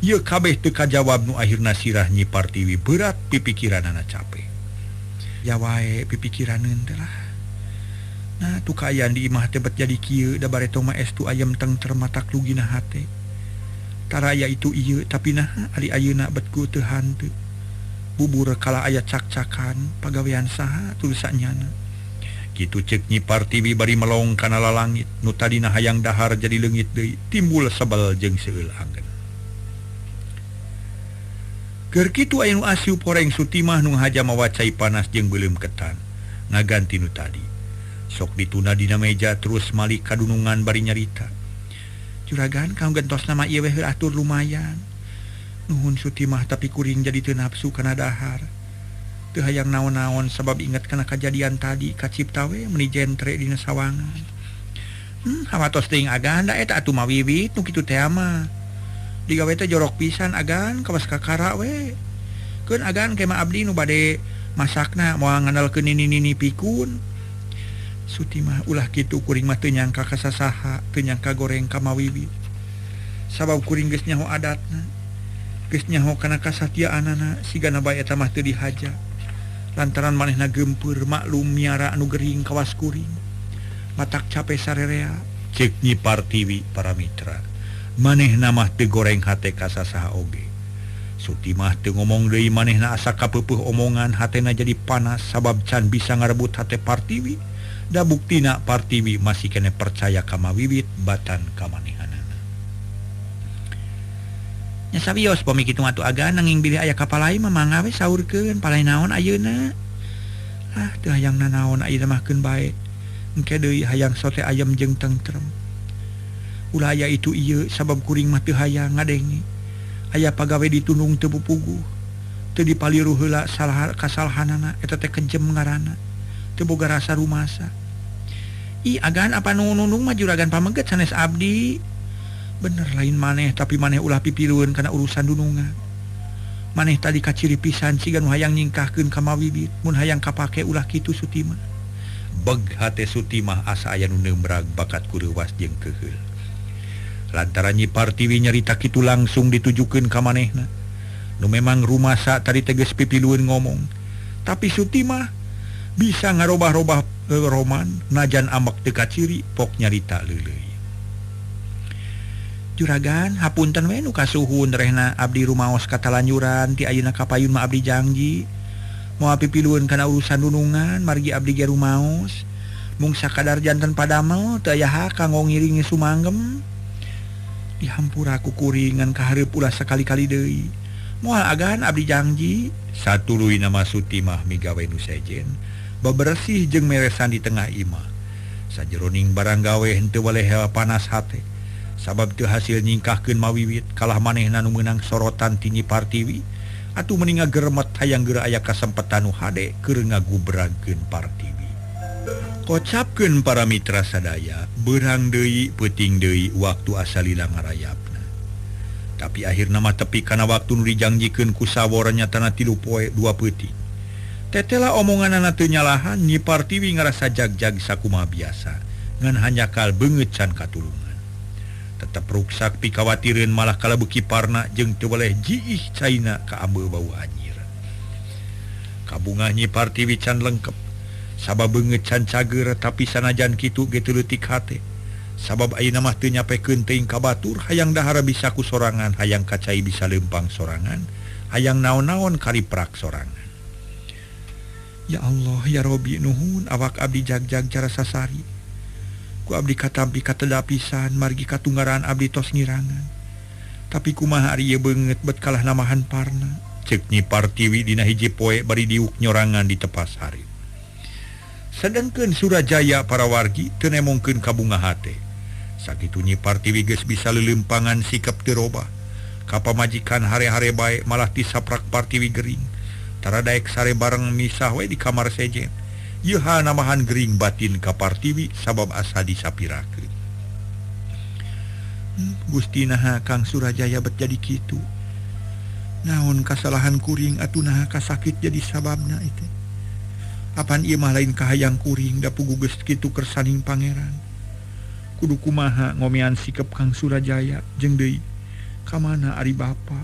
Ieu kabeh teu kajawab nu akhirna sirah Nyi Partiwi berat pipikiranana capek. Ya wae pipikiraneun teh lah. Nah tu kaayaan di imah teh bet jadi kieu da bareto mah estu ayem tengter matak lugina hate. Taraya itu ieu tapi naha ari ayeuna bet ku teu hanteu. Bubur kala aya cak-cakan pagawean saha tulisanyana. Kitu ceuk Nyi Partiwi bari melong kana lalangit nu tadina hayang dahar jadi leungit deui timbul sebel jeung seueul anggen. Keur kitu aya nu asiup horeng Sutimah nu haja mawacai panas jeung beuleum ketan ngaganti nu tadi. Sok dituna dina meja terus malik kadunungan bari nyarita. Juragan kaum gentosna mah ieu we atur lumayan. Nuhun Sutimah tapi kuring jadi teu nafsu kana dahar. Teu hayang naon-naon sabab inget kana kajadian tadi kacipta we meuni jentre dina sawangan. Hawatos teuing agan da eta atuh mawiwit nu kitu teh mah. Digawe teh jorok pisan agan kawas kakara we. Keun agan ke mah abdi nu bade masakna moal ngandalkeun nini-nini pikun. Sutimah ulah kitu kuring mah teu nyangka ka sasaha, teu nyangka goreng ka mawiwit. Sabab kuring geus nyaho adatna. Geus nyaho kana kasatiaanana sigana bae eta mah teu dihaja. Lantaran manehna gempeur maklum miara anu gering kawas kuring. Matak capek sarerea ceuk Nyi Partiwi para mitra. Manehna mah teu goreng hate ka sasaha oge. Sutimah teu ngomong deui manehna asa kapeupuh omongan hatena jadi panas sabab can bisa ngarebut hate Partiwi. Da buktina Partiwi masih kene percaya ka mawiwit batan ka manehanana. Nya sabios pami kitu atuh agan nanging bilih aya kapalai mah mangga we saurkeun palai naon ayeuna. Ah teu hayang nanaon ayeuna mah keun bae. Engke deui hayang sote ayam jeung tentrem. Ulah aya itu ieu sabab kuring mah teu hayang ngadenge. Aya pagawe ditundung teu pupuguh. Teu dipaliru heula salah kasalahanana eta teh kejem ngaranna. Teu boga rasa rumasa. Ih agan apa nunung mah juragan pameget sanes abdi. Bener lain maneh tapi maneh ulah pipilueun kana urusan dunungan. Maneh tadi kaciri pisan siga nu hayang nyingkahkeun ka mawiwit mun hayang kapake ulah kitu Sutimah. Beg hate Sutimah asa aya nu neumbrag bakat kureuwas jeung keheul. lantaran Nyi Partiwi nyarita kitu langsung ditujukeun ka manehna. Nu memang rumasa tadi teges pipilueun ngomong, tapi Suti mah bisa ngarobah-robah roman najan ambek teu kaciri pok nyarita leuleuy. Juragan, hapunten we nu kasuhun rehna abdi rumaos katalanjuran ti ayeuna kapayun mah abdi janji moal pipilueun kana urusan dunungan margi abdi ge rumaos. Mung sakadar janten padamel teu aya hak kanggo ngiringi sumanggem. Dihampura ku kuringan ka hareup ulah sakali-kali deui. Moal agan abdi janji. Satuluy nama Suti mah migawe nu sejen, babersih jeung meresan di tengah imah. Sajeroning barang gawe henteu waleh panas hate. Sabab teu hasil nyingkahkeun mawiwit kalah manehna nu meunang sorotan ti Nyi Partiwi. Atuh mending ngageremet hayang geura aya kasempetan nu hade keur ngagubragkeun Partiwi. Kocapkeun para mitra sadaya, beurang deui peuting deui waktu asalila ngarayapna. Tapi akhirna mah tepi kana waktu nu dijanjikeun ku sawora nyatana 3 poe 2 peuting. Tetela omonganna teu nyalahan, Nyi Partiwi ngarasa jag-jag sakumaha biasa, ngan hanyakal beungeut can katulungan. Tetep ruksak pikawatireun malah kalebeuki parna jeung teu boleh jiih caina ka ambeu bau anyir. Kabungah Nyi Partiwi can lengkep. Sabab beungeut can cager tapi sanajan kitu ge teu leutik hate. Sabab ayeuna mah teu nyapekeun teuing ka batur, hayang dahar bisa ku sorangan, hayang kacai bisa leumpang sorangan, hayang naon-naon kariprak sorangan. Ya Allah, ya Robbi nuhun awak abdi jag-jag cara sasari. Ku abdi katampi kateda pisan margi katunggaran abdi tos ngirangan. Tapi kumaha ari ieu beungeut bet kalah namahan parna, ceuk Nyi Partiwi dina hiji poe bari diuk nyorangan di tepas hari. Sedengkeun Surajaya para wargi teu nemongkeun kabunga hate. Sakitu Nyi Partiwi geus bisa leuleumpangan sikap teu robah. Ka pamajikan hare-hare bae malah tisaprak Partiwi gering. Tara daek sare bareng misah we di kamar sejen. Ieu namahan gering batin ka Partiwi sabab asa disapirakeun. Gusti naha Kang Surajaya bet jadi kitu. Naon kasalahan kuring atuh naha kasakit jadi sababna itu. Apan ieu mah lain kahayang kuring da pugu geus kitu kersaning pangeran. Kudu kumaha ngomean sikep Kang Surajaya jeung deui ka mana ari bapa.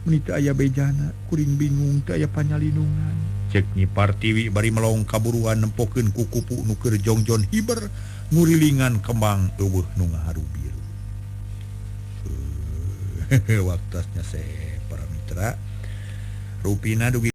Mun teu aya bejana kuring bingung teu aya panyalindungan. Ceuk Nyi Partiwi bari melong kaburuan nempokeun ku kupu nu keur jongjon hiber ngurilingan kembang eueuh nu ngaharu biru. Waktasnya para mitra. Rupina dugi